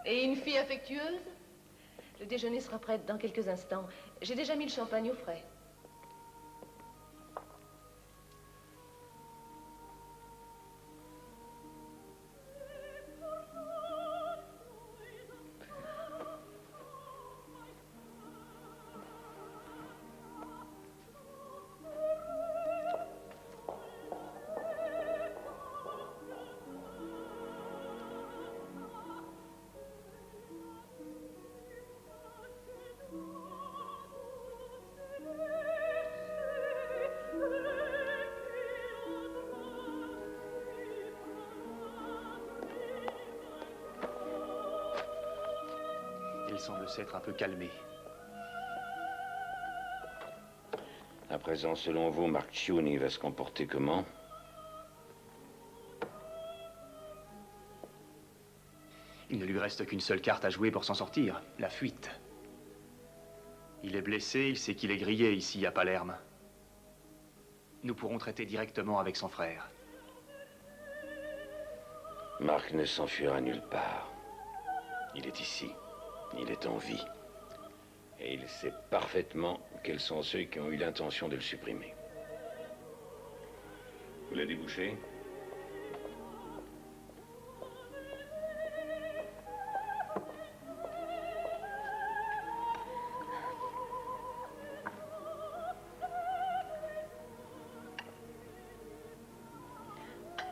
Et une fille affectueuse? Le déjeuner sera prêt dans quelques instants. J'ai déjà mis le champagne au frais. Il semble s'être un peu calmé. À présent, selon vous, Marchioni va se comporter comment? Il ne lui reste qu'une seule carte à jouer pour s'en sortir, la fuite. Il est blessé, il sait qu'il est grillé ici à Palerme. Nous pourrons traiter directement avec son frère. Marc ne s'enfuira nulle part. Il est ici. Il est en vie. Et il sait parfaitement quels sont ceux qui ont eu l'intention de le supprimer. Vous l'avez débouché?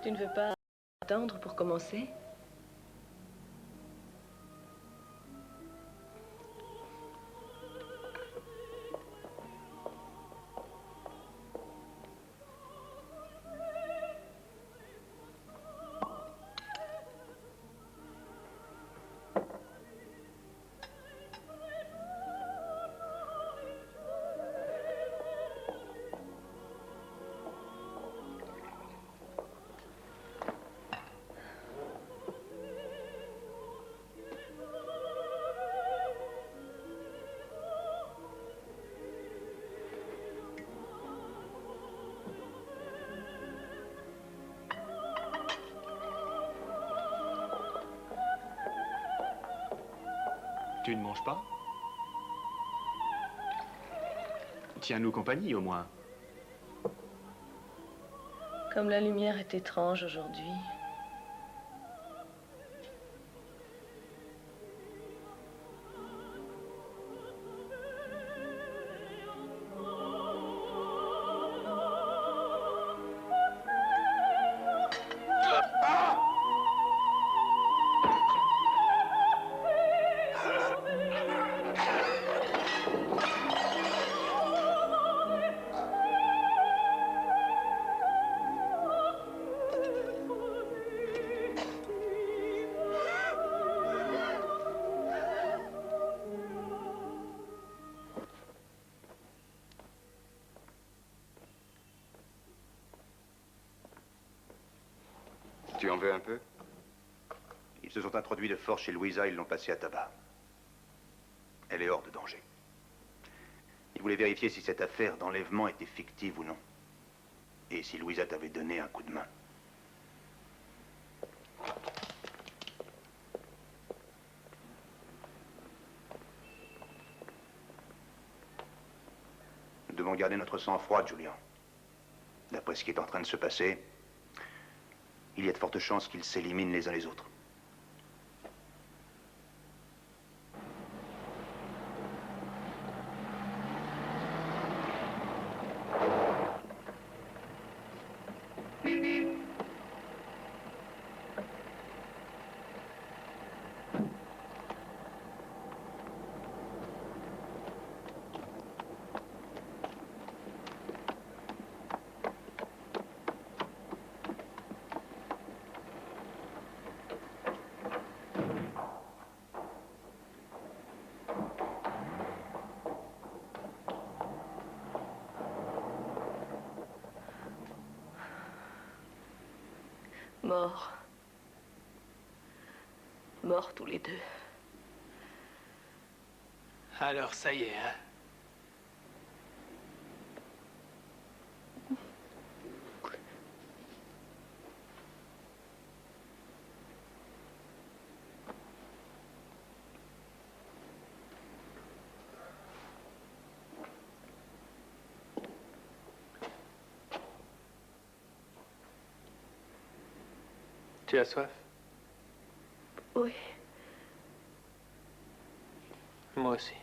Tu ne veux pas attendre pour commencer? Tu ne manges pas? Tiens-nous compagnie, au moins. Comme la lumière est étrange aujourd'hui. Tu en veux un peu? Ils se sont introduits de force chez Louisa, ils l'ont passée à tabac. Elle est hors de danger. Ils voulaient vérifier si cette affaire d'enlèvement était fictive ou non. Et si Louisa t'avait donné un coup de main. Nous devons garder notre sang-froid, Julian. D'après ce qui est en train de se passer, il y a de fortes chances qu'ils s'éliminent les uns les autres. Mort. Morts tous les deux. Alors, ça y est, hein? Tu as soif? Oui. Moi aussi.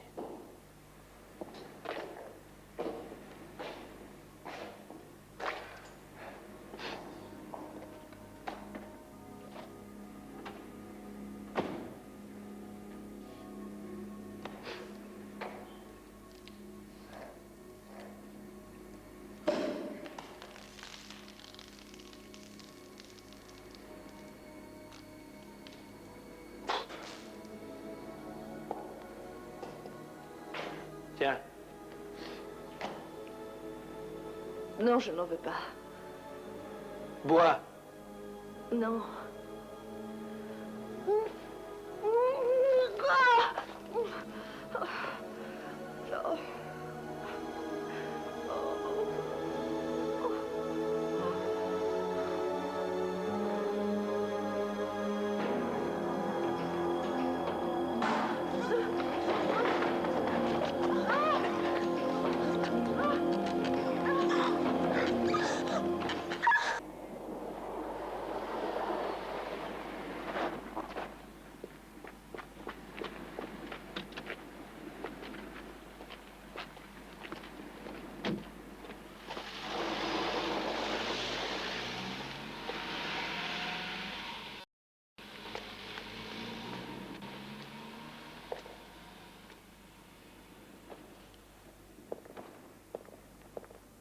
Tiens. Non, je n'en veux pas. Bois. Non.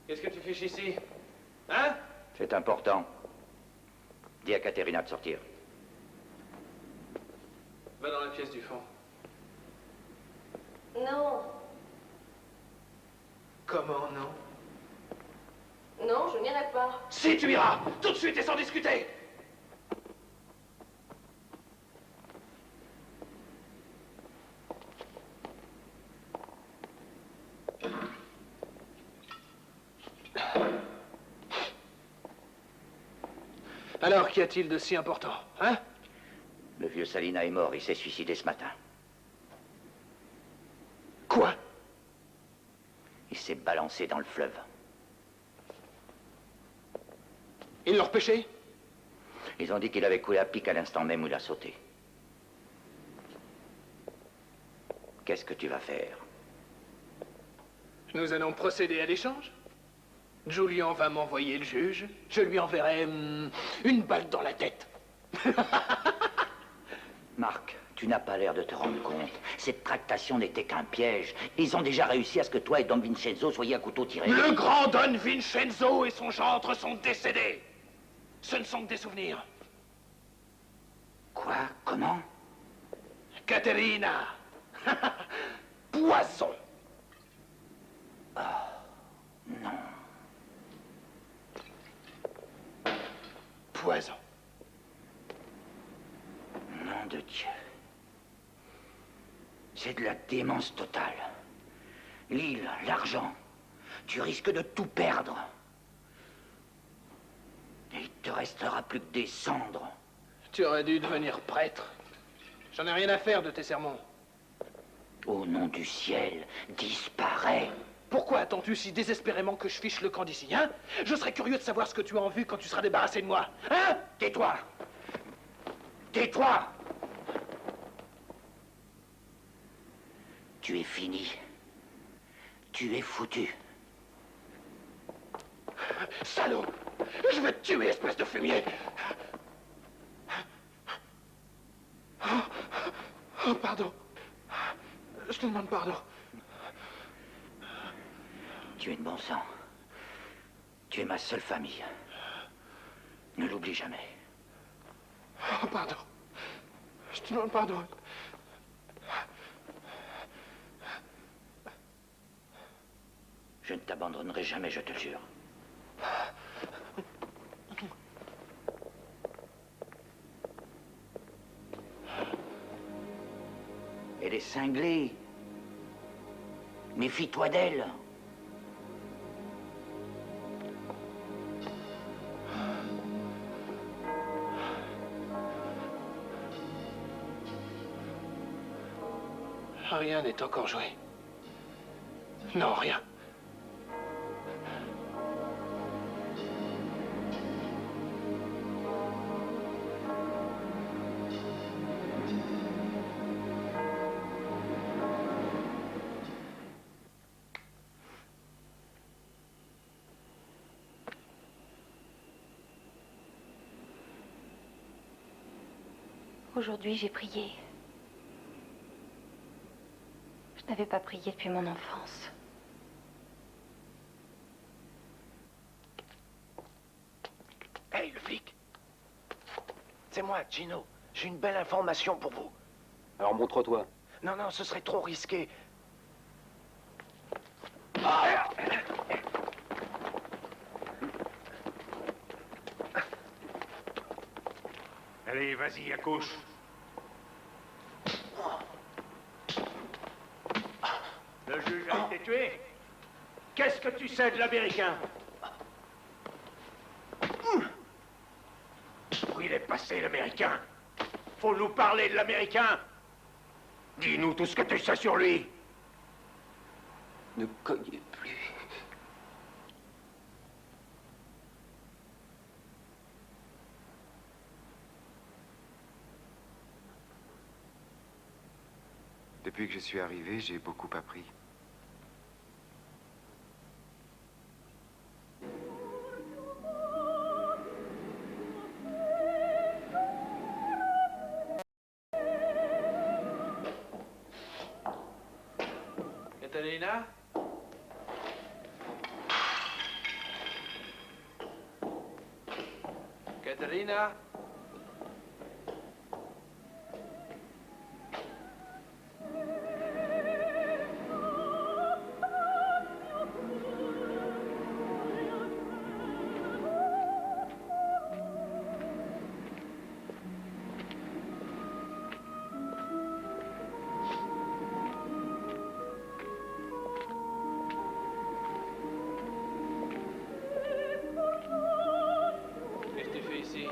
Qu'est-ce que tu fiches ici? Hein? C'est important. Dis à Caterina de sortir. Va dans la pièce du fond. Non. Comment non? Non, je n'irai pas. Si tu iras! Tout de suite et sans discuter! Alors, qu'y a-t-il de si important, hein? Le vieux Salina est mort, il s'est suicidé ce matin. Quoi? Il s'est balancé dans le fleuve. Ils l'ont repêché? Ils ont dit qu'il avait coulé à pic à l'instant même où il a sauté. Qu'est-ce que tu vas faire? Nous allons procéder à l'échange. Julian va m'envoyer le juge. Je lui enverrai une balle dans la tête. Marc, tu n'as pas l'air de te rendre compte. Cette tractation n'était qu'un piège. Ils ont déjà réussi à ce que toi et Don Vincenzo soyez à couteau tiré. Le grand Don Vincenzo et son gendre sont décédés. Ce ne sont que des souvenirs. Quoi? Comment? Caterina. Poison. Oh, non. Poison. Nom de Dieu. C'est de la démence totale. L'île, l'argent. Tu risques de tout perdre. Et il te restera plus que des cendres. Tu aurais dû devenir prêtre. J'en ai rien à faire de tes sermons. Au nom du ciel, disparais. Pourquoi attends-tu si désespérément que je fiche le camp d'ici, hein? Je serais curieux de savoir ce que tu as en vue quand tu seras débarrassé de moi. Hein? Tais-toi! Tais-toi! Tu es fini. Tu es foutu. Salaud! Je vais te tuer, espèce de fumier! Oh, pardon. Je te demande pardon. Tu es de bon sang. Tu es ma seule famille. Ne l'oublie jamais. Oh, pardon. Je te demande pardon. Je ne t'abandonnerai jamais, je te le jure. cinglée. Méfie-toi d'elle. Rien n'est encore joué. Non, rien. Aujourd'hui, j'ai prié. Je n'avais pas prié depuis mon enfance. Hey, le flic! C'est moi, Gino. J'ai une belle information pour vous. Alors montre-toi. Non, non, ce serait trop risqué. Allez, vas-y, accouche. Le juge a été tué. Qu'est-ce que tu sais de l'Américain? Où il est passé, l'Américain? Faut nous parler de l'Américain. Dis-nous tout ce que tu sais sur lui. Ne cognez plus. Depuis que je suis arrivé, j'ai beaucoup appris. Catalina? Catalina? Qu'est-ce que tu fais ici?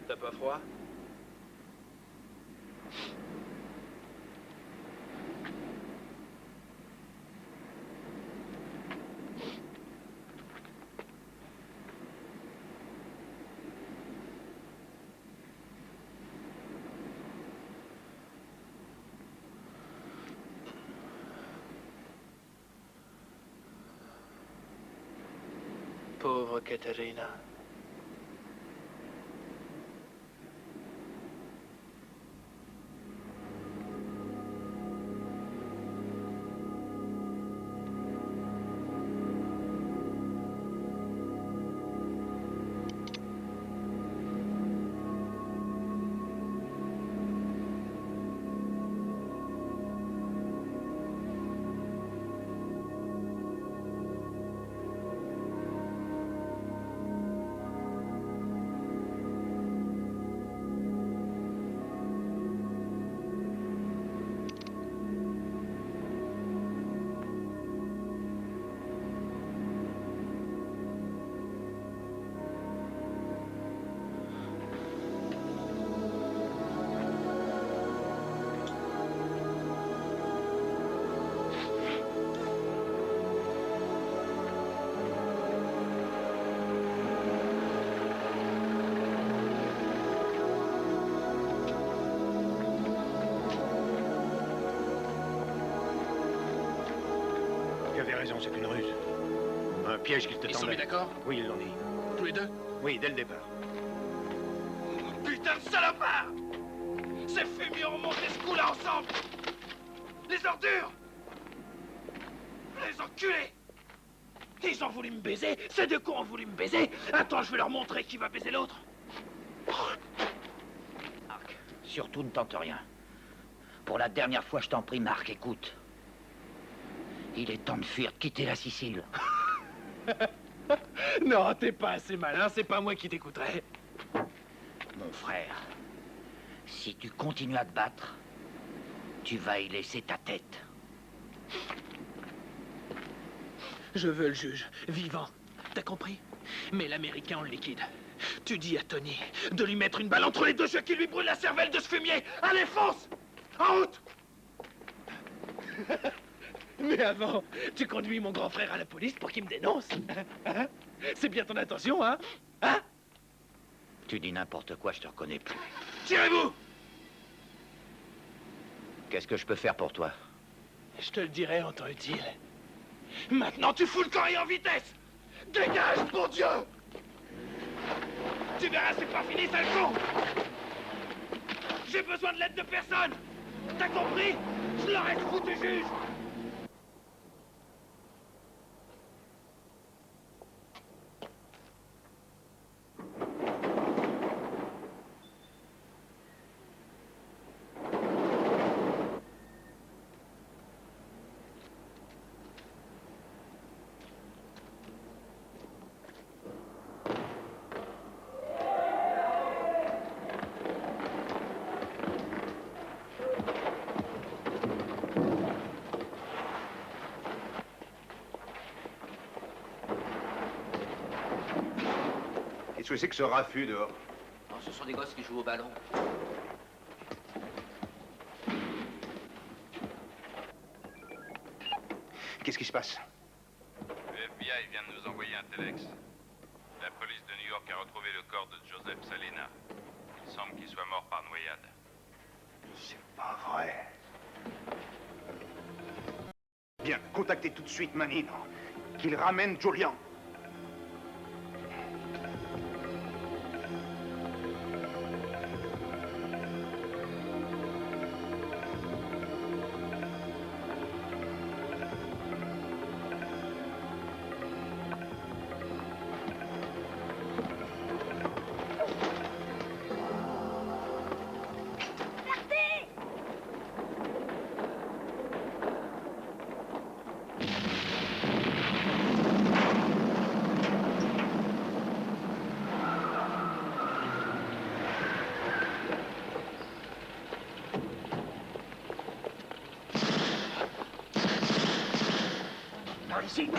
T'as pas froid? Pauvre Caterina. Tu avais raison, c'est une ruse. Un piège qu'il te tendait. Ils sont mis d'accord? Oui, ils l'ont dit. Tous les deux? Oui, dès le départ. Putain de salopard! Ces fumiers ont monté ce coup-là ensemble! Les ordures! Les enculés! Ils ont voulu me baiser! Ces deux cons ont voulu me baiser! Attends, je vais leur montrer qui va baiser l'autre! Marc, surtout ne tente rien. Pour la dernière fois, je t'en prie, Marc, écoute. Il est temps de fuir, de quitter la Sicile. Non, t'es pas assez malin, c'est pas moi qui t'écouterai. Mon frère, si tu continues à te battre, tu vas y laisser ta tête. Je veux le juge, vivant. T'as compris? Mais l'Américain, on le liquide. Tu dis à Tony de lui mettre une balle entre les deux yeux qui lui brûle la cervelle de ce fumier. Allez, fonce! En route! Mais avant, tu conduis mon grand frère à la police pour qu'il me dénonce. Hein? C'est bien ton intention, hein? Hein? Tu dis n'importe quoi, je te reconnais plus. Tirez-vous! Qu'est-ce que je peux faire pour toi? Je te le dirai en temps utile. Maintenant, tu fous le camp et en vitesse! Dégage, mon Dieu! Tu verras, c'est pas fini, sale con! J'ai besoin de l'aide de personne! T'as compris? Je leur ai foutu, juge! Qu'est-ce que c'est que ce raffut dehors? Non, ce sont des gosses qui jouent au ballon. Qu'est-ce qui se passe? Le FBI vient de nous envoyer un telex. La police de New York a retrouvé le corps de Joseph Salina. Il semble qu'il soit mort par noyade. C'est pas vrai. Bien, contactez tout de suite Manino. Qu'il ramène Julian. Par ici.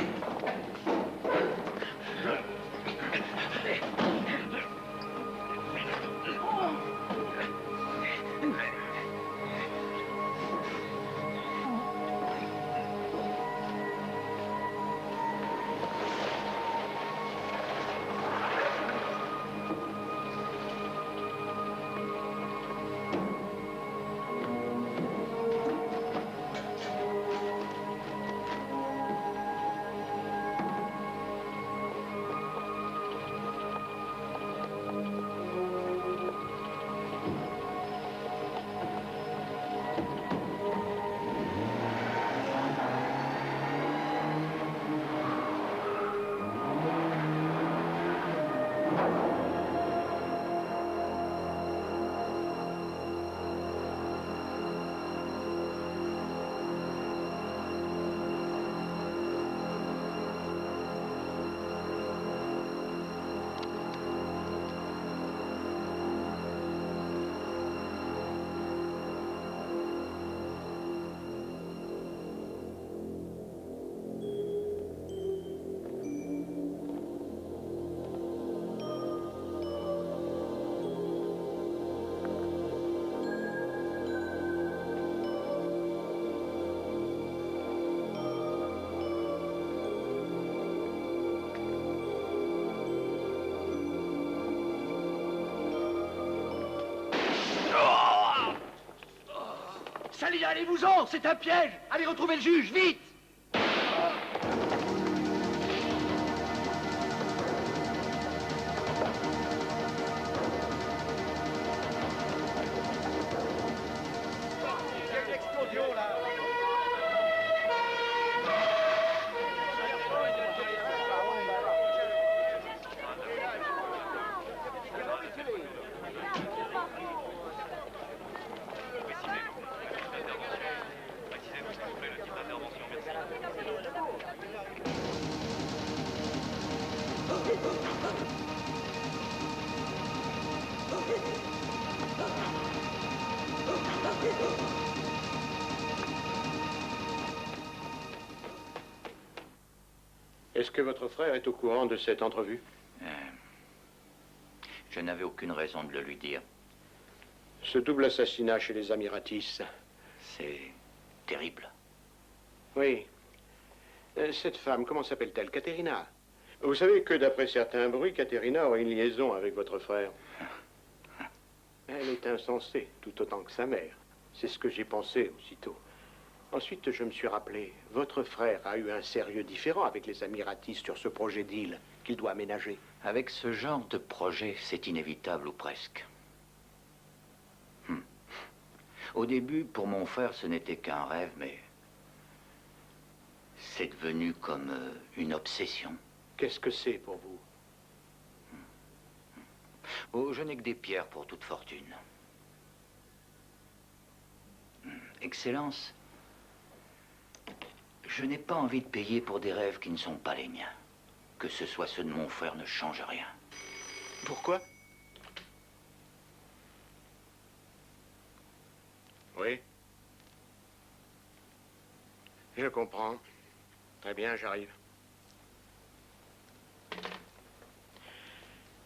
Salina, allez-vous-en, c'est un piège. Allez retrouver le juge, vite. Est-ce que votre frère est au courant de cette entrevue? Je n'avais aucune raison de le lui dire. Ce double assassinat chez les Amiratis. C'est terrible. Oui. Cette femme, comment s'appelle-t-elle? Caterina. Vous savez que d'après certains bruits, Caterina aurait une liaison avec votre frère. Elle est insensée, tout autant que sa mère. C'est ce que j'ai pensé aussitôt. Ensuite, je me suis rappelé, votre frère a eu un sérieux différend avec les Amiratis sur ce projet d'île qu'il doit aménager. Avec ce genre de projet, c'est inévitable ou presque. Au début, pour mon frère, ce n'était qu'un rêve, mais c'est devenu comme une obsession. Qu'est-ce que c'est pour vous? Oh, je n'ai que des pierres pour toute fortune. Excellence, je n'ai pas envie de payer pour des rêves qui ne sont pas les miens. Que ce soit ceux de mon frère ne change rien. Pourquoi? Oui. Je comprends. Très bien, j'arrive.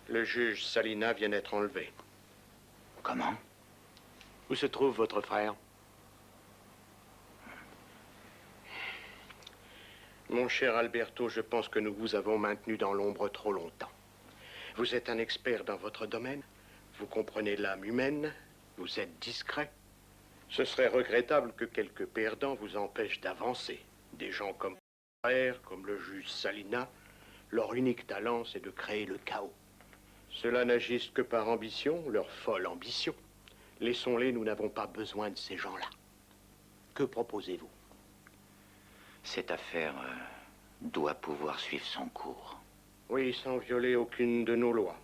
Le juge Salina vient d'être enlevé. Comment? Où se trouve votre frère? Mon cher Alberto, je pense que nous vous avons maintenu dans l'ombre trop longtemps. Vous êtes un expert dans votre domaine, vous comprenez l'âme humaine, vous êtes discret. Ce serait regrettable que quelques perdants vous empêchent d'avancer. Des gens comme mon frère, comme le juge Salina, leur unique talent, c'est de créer le chaos. Ceux-là n'agissent que par ambition, leur folle ambition. Laissons-les, nous n'avons pas besoin de ces gens-là. Que proposez-vous? Cette affaire doit pouvoir suivre son cours. Oui, sans violer aucune de nos lois.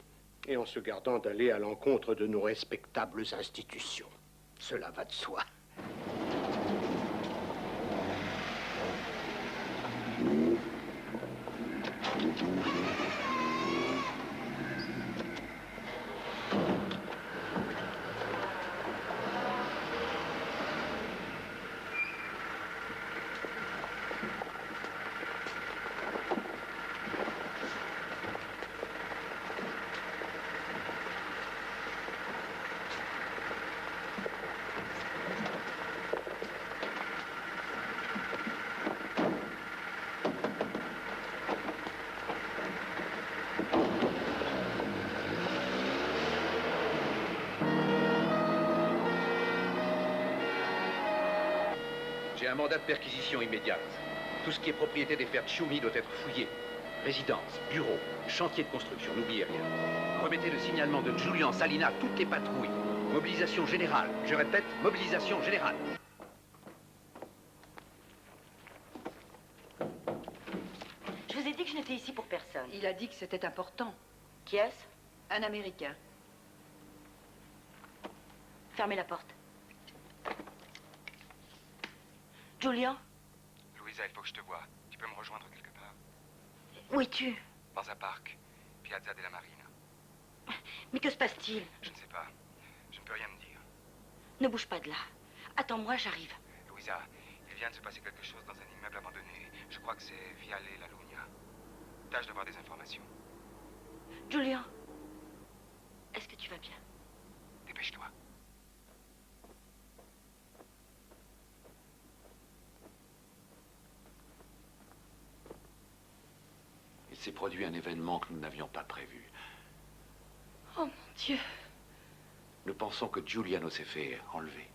Et en se gardant d'aller à l'encontre de nos respectables institutions. Cela va de soi. J'ai un mandat de perquisition immédiate. Tout ce qui est propriété des frères Tchoumi doit être fouillé. Résidence, bureau, chantier de construction, n'oubliez rien. Remettez le signalement de Julian Salina à toutes les patrouilles. Mobilisation générale. Je répète, mobilisation générale. Je vous ai dit que je n'étais ici pour personne. Il a dit que c'était important. Qui est-ce? Un Américain. Fermez la porte. Julian? Louisa, il faut que je te voie. Tu peux me rejoindre quelque part? Où es-tu? Dans un parc. Piazza della Marina. Mais que se passe-t-il? Je ne sais pas. Je ne peux rien me dire. Ne bouge pas de là. Attends-moi, j'arrive. Louisa, il vient de se passer quelque chose dans un immeuble abandonné. Je crois que c'est Viale La Luna. Tâche d'avoir des informations. Julian, est-ce que tu vas bien? Dépêche-toi. Il s'est produit un événement que nous n'avions pas prévu. Oh mon Dieu. Nous pensons que Giuliano s'est fait enlever.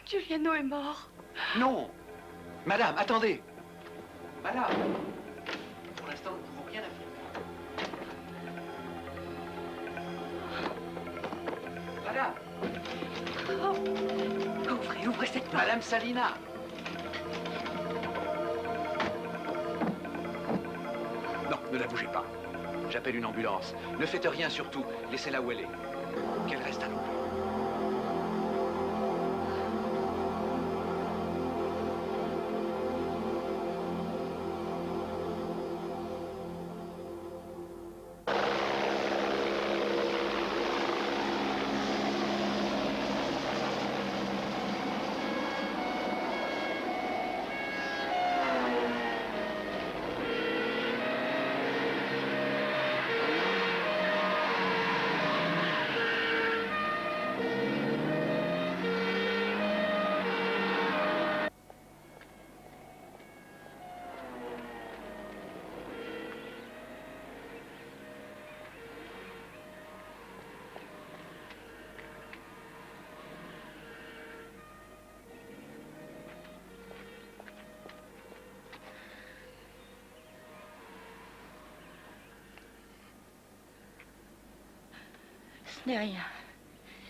Giuliano est mort. Non! Madame, attendez! Madame! Pour l'instant, nous ne pouvons rien affirmer. Madame! Ouvrez, ouvrez cette porte. Madame Salina! Non, ne la bougez pas. J'appelle une ambulance. Ne faites rien surtout. Laissez-la où elle est. Qu'elle reste à l'ombre. Ce n'est rien.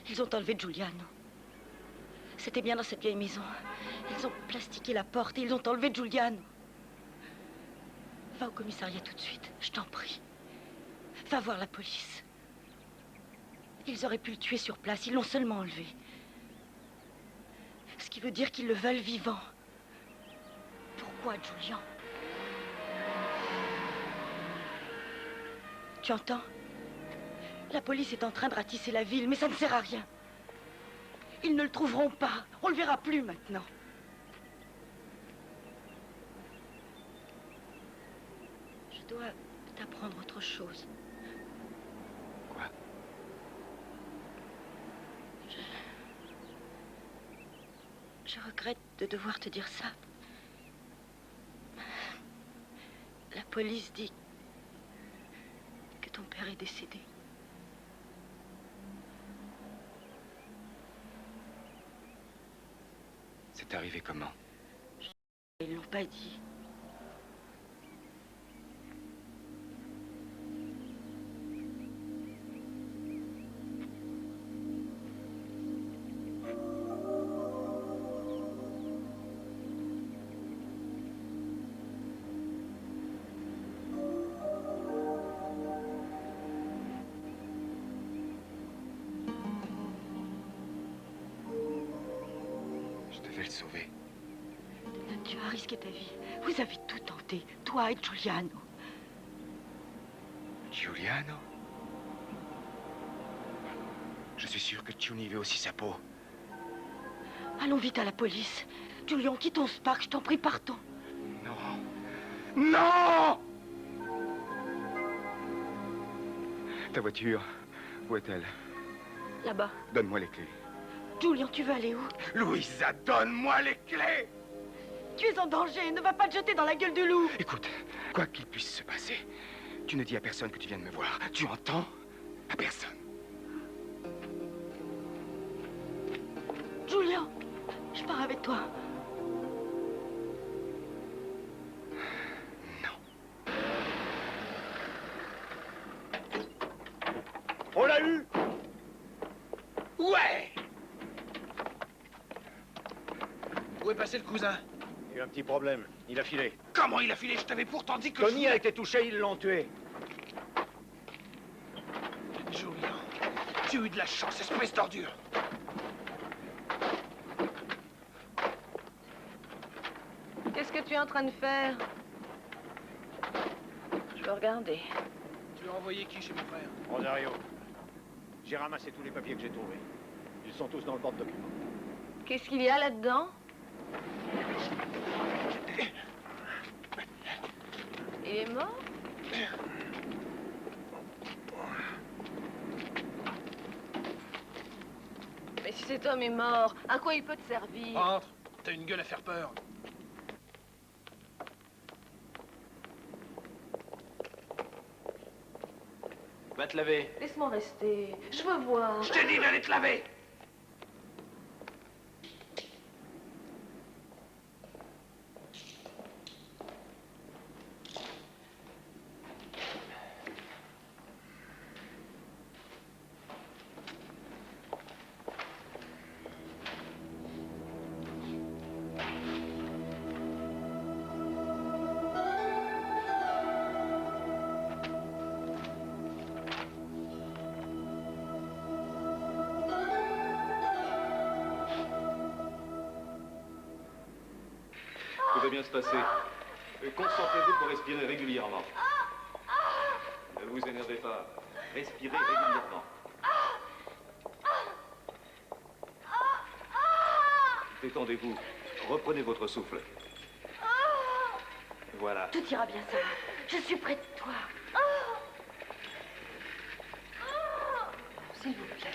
Ils ont enlevé Giuliano. C'était bien dans cette vieille maison. Ils ont plastiqué la porte et ils ont enlevé Giuliano. Va au commissariat tout de suite, je t'en prie. Va voir la police. Ils auraient pu le tuer sur place, ils l'ont seulement enlevé. Ce qui veut dire qu'ils le veulent vivant. Pourquoi, Giuliano? Tu entends? La police est en train de ratisser la ville, mais ça ne sert à rien. Ils ne le trouveront pas. On le verra plus maintenant. Je dois t'apprendre autre chose. Quoi? Je regrette de devoir te dire ça. La police dit que ton père est décédé. C'est arrivé comment? Ils l'ont pas dit. Je devais le sauver. Tu as risqué ta vie. Vous avez tout tenté, toi et Giuliano. Giuliano? Je suis sûr que Tuni veut aussi sa peau. Allons vite à la police. Giuliano, quitte ton Spark, je t'en prie, partons. Non! Ta voiture, où est-elle? Là-bas. Donne-moi les clés. Giuliano, tu veux aller où? Louisa, donne-moi les clés! Tu es en danger, ne va pas te jeter dans la gueule du loup. Écoute, quoi qu'il puisse se passer, tu ne dis à personne que tu viens de me voir. Tu entends? À personne. Giuliano, je pars avec toi. On l'a eu! Ouais! Où est passé le cousin? Il y a eu un petit problème. Il a filé. Comment il a filé? Je t'avais pourtant dit que... Tony a été touché, ils l'ont tué. Julien, tu as eu de la chance, espèce d'ordure. Qu'est-ce que tu es en train de faire? Je veux regarder. Tu as envoyé qui chez mon frère? Rosario. J'ai ramassé tous les papiers que j'ai trouvés. Ils sont tous dans le porte-document. Qu'est-ce qu'il y a là-dedans? Il est mort? Mais si cet homme est mort, à quoi il peut te servir? Entre, t'as une gueule à faire peur. Va te laver. Laisse-moi rester. Je veux voir. Je t'ai dit d'aller te laver! Tout va bien se passer. Concentrez-vous pour respirer régulièrement. Ne vous énervez pas. Respirez régulièrement. Détendez-vous. Reprenez votre souffle. Voilà. Tout ira bien, Sarah. Je suis près de toi. S'il vous plaît.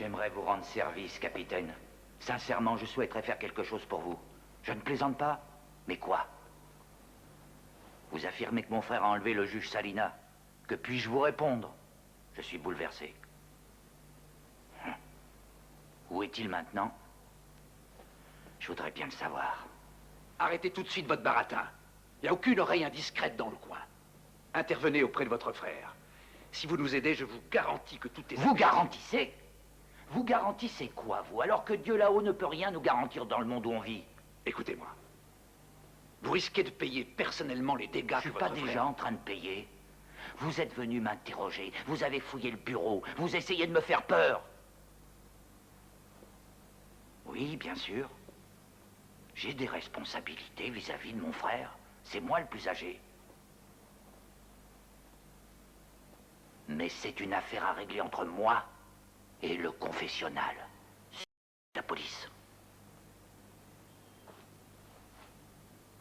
J'aimerais vous rendre service, capitaine. Sincèrement, je souhaiterais faire quelque chose pour vous. Je ne plaisante pas, mais quoi? Vous affirmez que mon frère a enlevé le juge Salina. Que puis-je vous répondre? Je suis bouleversé. Où est-il maintenant? Je voudrais bien le savoir. Arrêtez tout de suite votre baratin. Il n'y a aucune oreille indiscrète dans le coin. Intervenez auprès de votre frère. Si vous nous aidez, je vous garantis que tout est... Vous garantissez? Vous garantissez quoi, vous? Alors que Dieu là-haut ne peut rien nous garantir dans le monde où on vit. Écoutez-moi. Vous risquez de payer personnellement les dégâts que Je suis votre pas déjà en train de payer. Vous êtes venu m'interroger, vous avez fouillé le bureau, vous essayez de me faire peur. Oui, bien sûr. J'ai des responsabilités vis-à-vis de mon frère. C'est moi le plus âgé. Mais c'est une affaire à régler entre moi et le confessionnal. La police.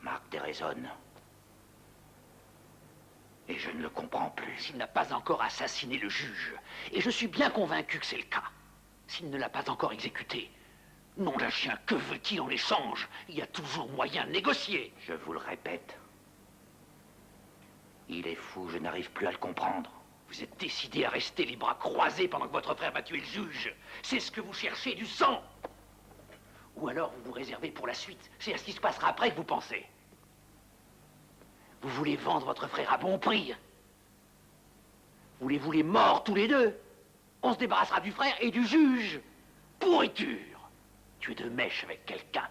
Marc déraisonne. Et je ne le comprends plus. S'il n'a pas encore assassiné le juge, et je suis bien convaincu que c'est le cas, s'il ne l'a pas encore exécuté, nom d'un chien, que veut-il en échange? Il y a toujours moyen de négocier. Je vous le répète. Il est fou, je n'arrive plus à le comprendre. Vous êtes décidé à rester les bras croisés pendant que votre frère va tuer le juge. C'est ce que vous cherchez, du sang. Ou alors vous vous réservez pour la suite. C'est à ce qui se passera après que vous pensez. Vous voulez vendre votre frère à bon prix. Voulez-vous les morts tous les deux? On se débarrassera du frère et du juge. Pourriture. Tu es de mèche avec quelqu'un.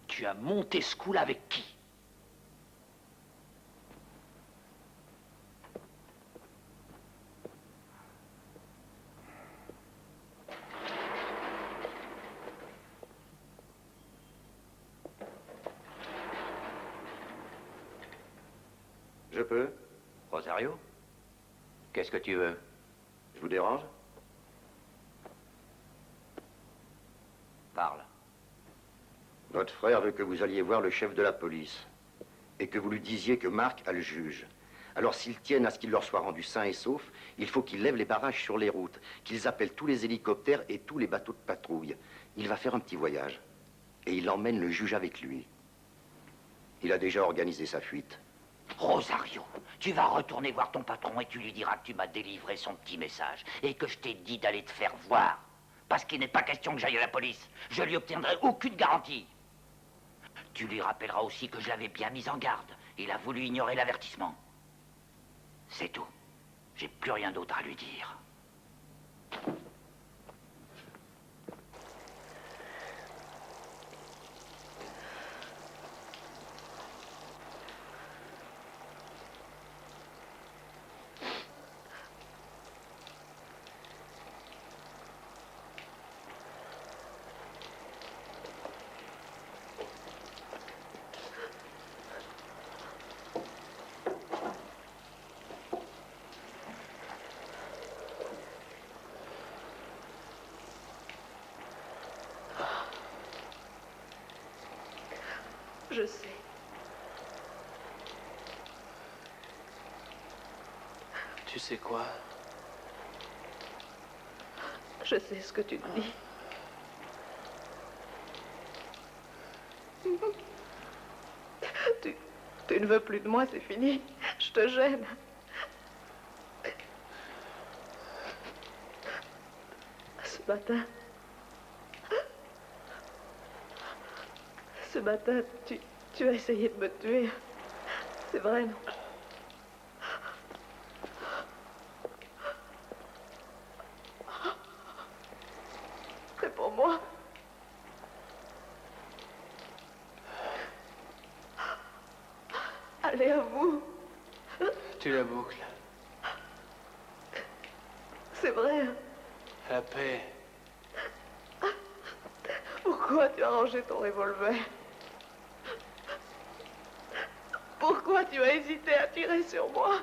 Tu as monté ce coup-là avec qui? Je peux? Rosario? Qu'est-ce que tu veux? Je vous dérange? Parle. Votre frère veut que vous alliez voir le chef de la police et que vous lui disiez que Marc a le juge. Alors s'ils tiennent à ce qu'il leur soit rendu sain et sauf, il faut qu'ils lèvent les barrages sur les routes, qu'ils appellent tous les hélicoptères et tous les bateaux de patrouille. Il va faire un petit voyage et il emmène le juge avec lui. Il a déjà organisé sa fuite. Rosario, tu vas retourner voir ton patron et tu lui diras que tu m'as délivré son petit message et que je t'ai dit d'aller te faire voir. Parce qu'il n'est pas question que j'aille à la police. Je lui obtiendrai aucune garantie. Tu lui rappelleras aussi que je l'avais bien mis en garde. Il a voulu ignorer l'avertissement. C'est tout. J'ai plus rien d'autre à lui dire. Je sais. Tu sais quoi? Je sais ce que tu te dis. Tu ne veux plus de moi, c'est fini. Je te gêne. Ce matin, tu as essayé de me tuer. C'est vrai, non? C'est pour moi. Allez, à vous. Tu la boucles. C'est vrai. La paix. Pourquoi tu as rangé ton revolver? Pourquoi tu as hésité à tirer sur moi?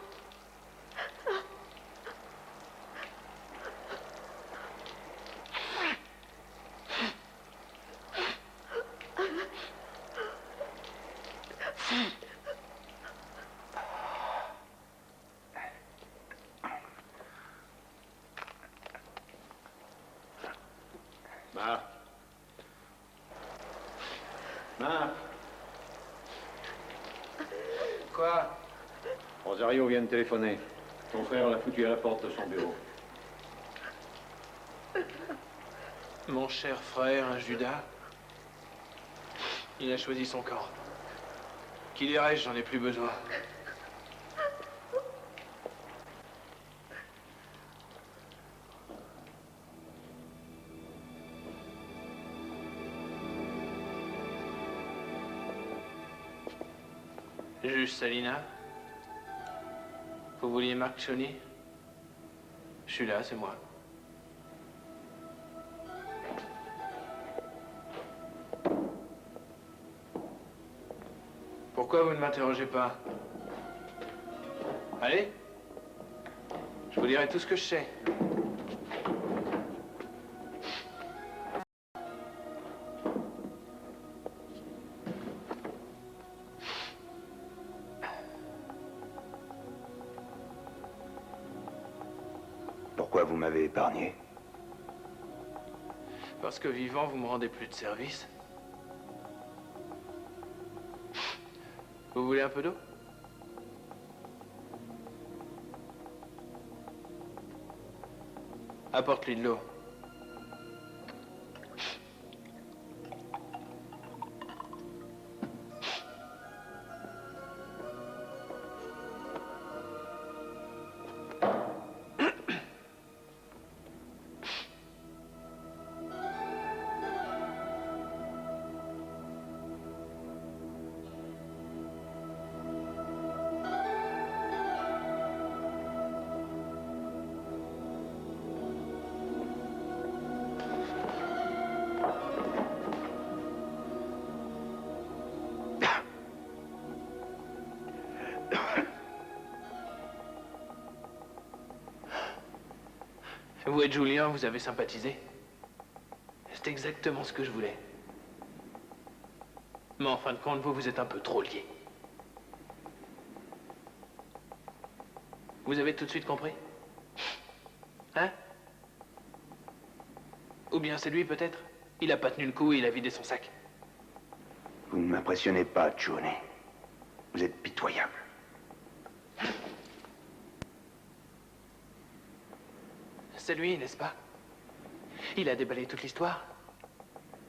Quoi? Rosario vient de téléphoner. Ton frère l'a foutu à la porte de son bureau. Mon cher frère, un Judas. Il a choisi son camp. Qu'il irait, j'en ai plus besoin. Juge Salina, vous vouliez Marc Cioni? Je suis là, c'est moi. Pourquoi vous ne m'interrogez pas? Allez, je vous dirai tout ce que je sais. Pourquoi vous m'avez épargné? Parce que vivant, vous me rendez plus de service. Vous voulez un peu d'eau? Apporte-lui de l'eau. Vous et Julien, vous avez sympathisé. C'est exactement ce que je voulais. Mais en fin de compte, vous êtes un peu trop liés. Vous avez tout de suite compris? Hein? Ou bien c'est lui, peut-être? Il a pas tenu le coup et il a vidé son sac. Vous ne m'impressionnez pas, Cioni. Vous êtes pitoyable. C'est lui, n'est-ce pas? Il a déballé toute l'histoire.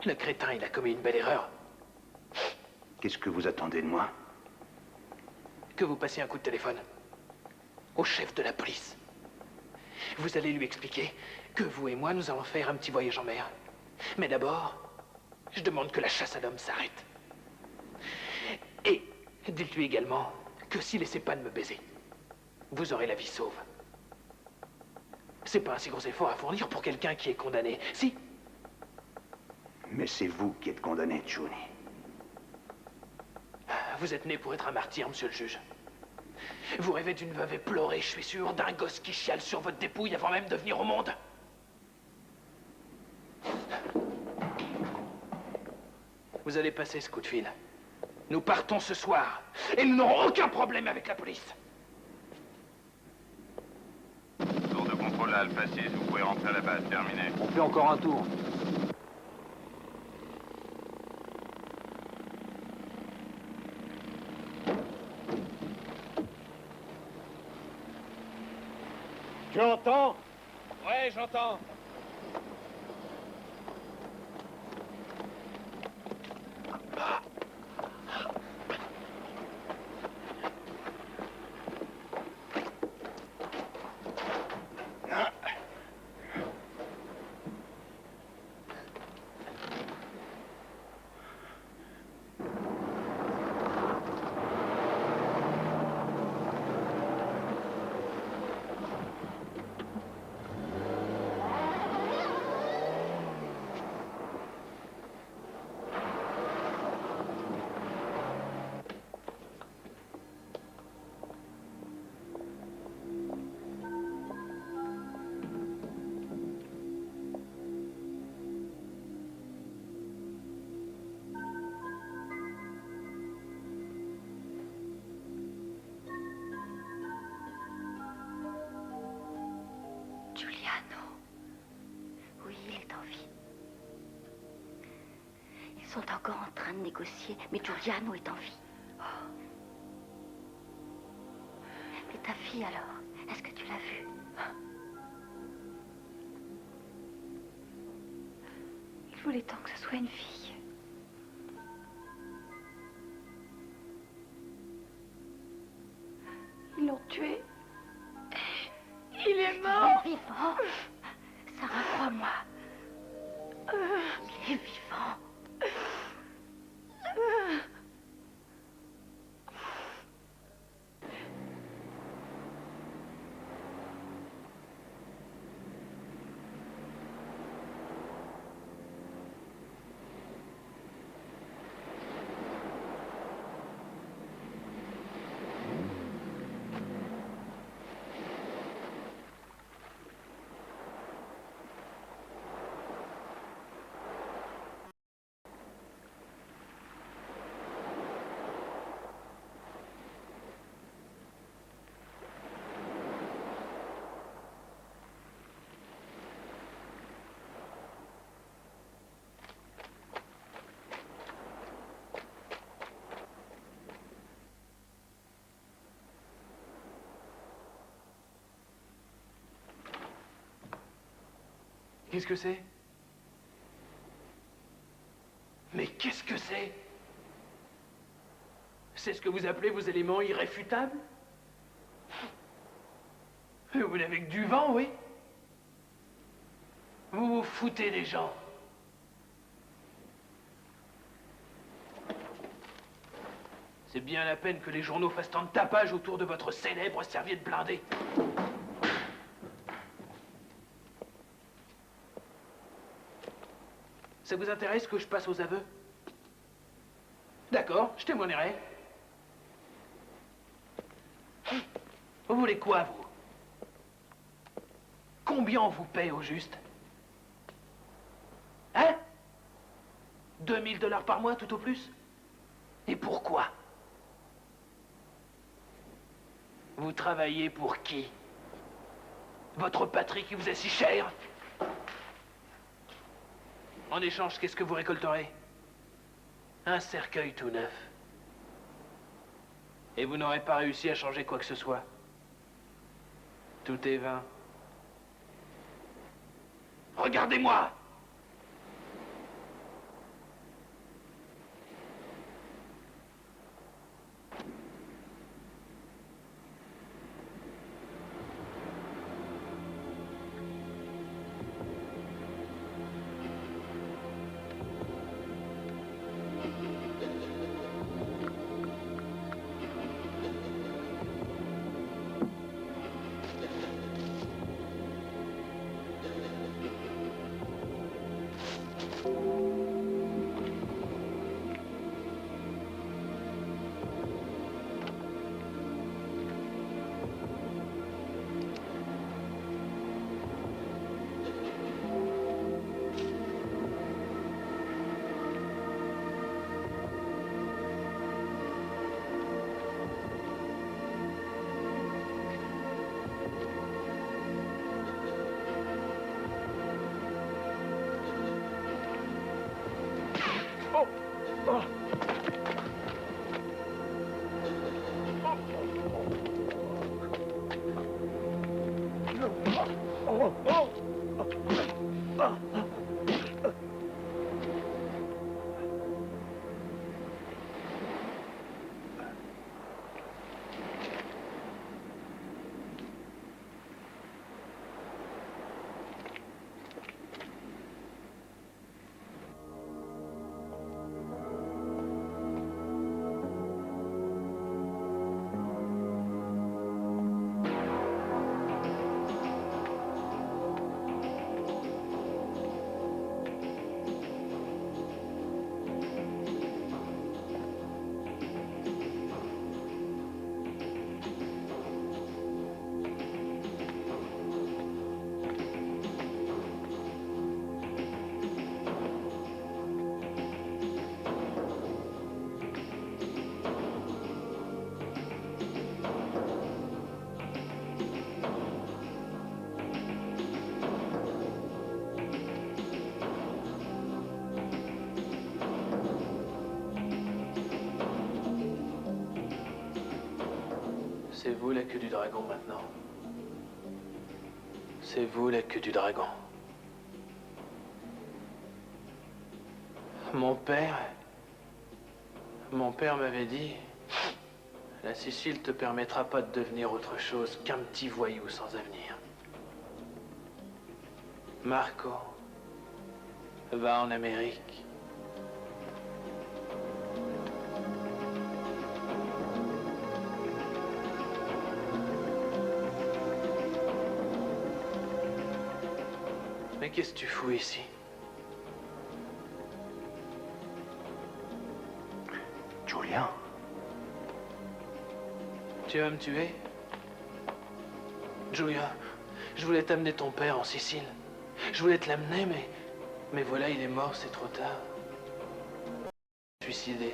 Le crétin, il a commis une belle erreur. Qu'est-ce que vous attendez de moi? Que vous passiez un coup de téléphone au chef de la police. Vous allez lui expliquer que vous et moi, nous allons faire un petit voyage en mer. Mais d'abord, je demande que la chasse à l'homme s'arrête. Et dites-lui également que s'il essaie pas de me baiser, vous aurez la vie sauve. C'est pas un si gros effort à fournir pour quelqu'un qui est condamné, si? Mais c'est vous qui êtes condamné, Cioni. Vous êtes né pour être un martyr, monsieur le juge. Vous rêvez d'une veuve éplorée, je suis sûr, d'un gosse qui chiale sur votre dépouille avant même de venir au monde. Vous allez passer ce coup de fil. Nous partons ce soir, et nous n'aurons aucun problème avec la police. Tour de contrôle à Alpha 6, vous pouvez rentrer à la base, terminé. On fait encore un tour. Tu entends? Ouais, j'entends. sont encore en train de négocier, mais Giuliano est en vie. Mais ta fille alors, est-ce que tu l'as vue? Il voulait tant que ce soit une fille. Ils l'ont tué. Il est mort. Il est vivant. Sarah, crois-moi. Il est vivant. Qu'est-ce que c'est? Mais qu'est-ce que c'est? C'est ce que vous appelez vos éléments irréfutables? Vous n'avez que du vent, oui? Vous vous foutez des gens. C'est bien la peine que les journaux fassent tant de tapage autour de votre célèbre serviette blindée. Ça vous intéresse que je passe aux aveux? D'accord, je témoignerai. Vous voulez quoi, vous? Combien on vous paye au juste? Hein? 2000 $ par mois, tout au plus? Et pourquoi? Vous travaillez pour qui? Votre patrie qui vous est si chère? En échange, qu'est-ce que vous récolterez? Un cercueil tout neuf. Et vous n'aurez pas réussi à changer quoi que ce soit. Tout est vain. Regardez-moi! C'est vous la queue du dragon maintenant. C'est vous la queue du dragon. Mon père m'avait dit, la Sicile te permettra pas de devenir autre chose qu'un petit voyou sans avenir. Marco, va en Amérique. Mais qu'est-ce que tu fous ici? Julien? Tu vas me tuer? Julien, je voulais t'amener ton père en Sicile. Je voulais te l'amener, mais voilà, il est mort, c'est trop tard. Suicidé.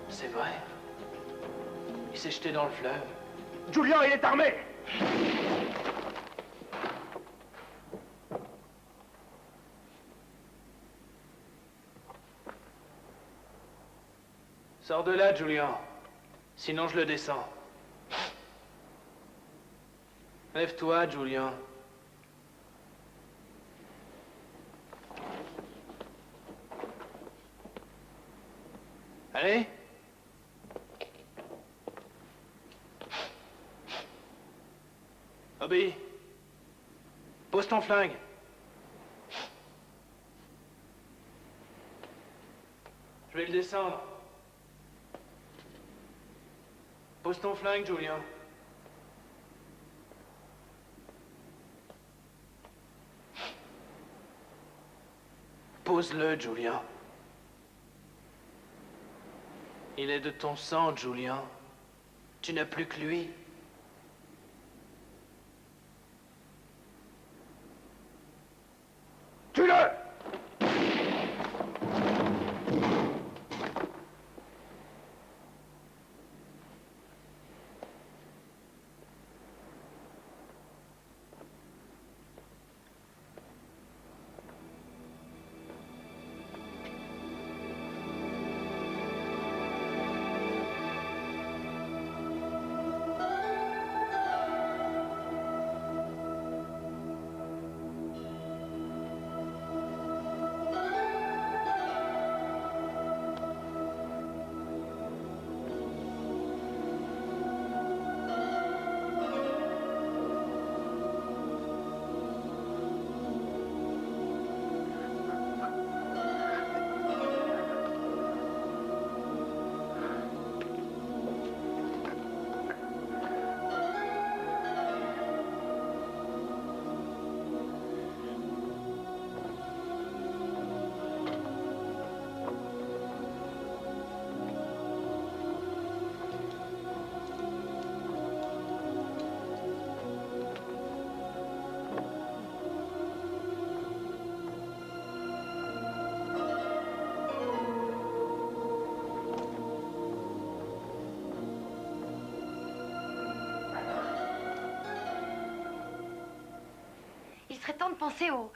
C'est vrai. Il s'est jeté dans le fleuve. Julien, il est armé! Sors de là, Julien. Sinon, je le descends. Lève-toi, Julien. Allez. Bobby. Pose ton flingue. Je vais le descendre. Pose ton flingue, Julien. Pose-le, Julien. Il est de ton sang, Julien. Tu n'as plus que lui. Tue-le! Il serait temps de penser au...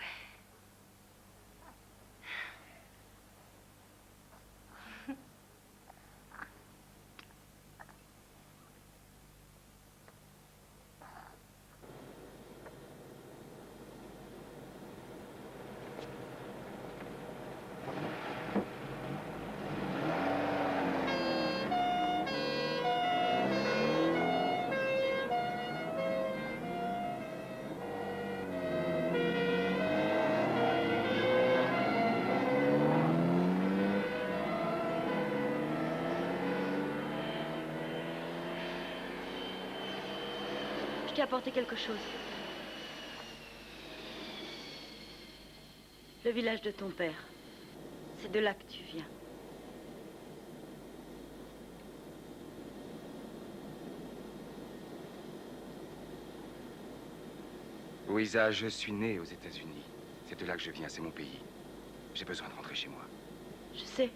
Je t'ai apporté quelque chose. Le village de ton père. C'est de là que tu viens. Louisa, je suis né aux États-Unis. C'est de là que je viens, c'est mon pays. J'ai besoin de rentrer chez moi. Je sais.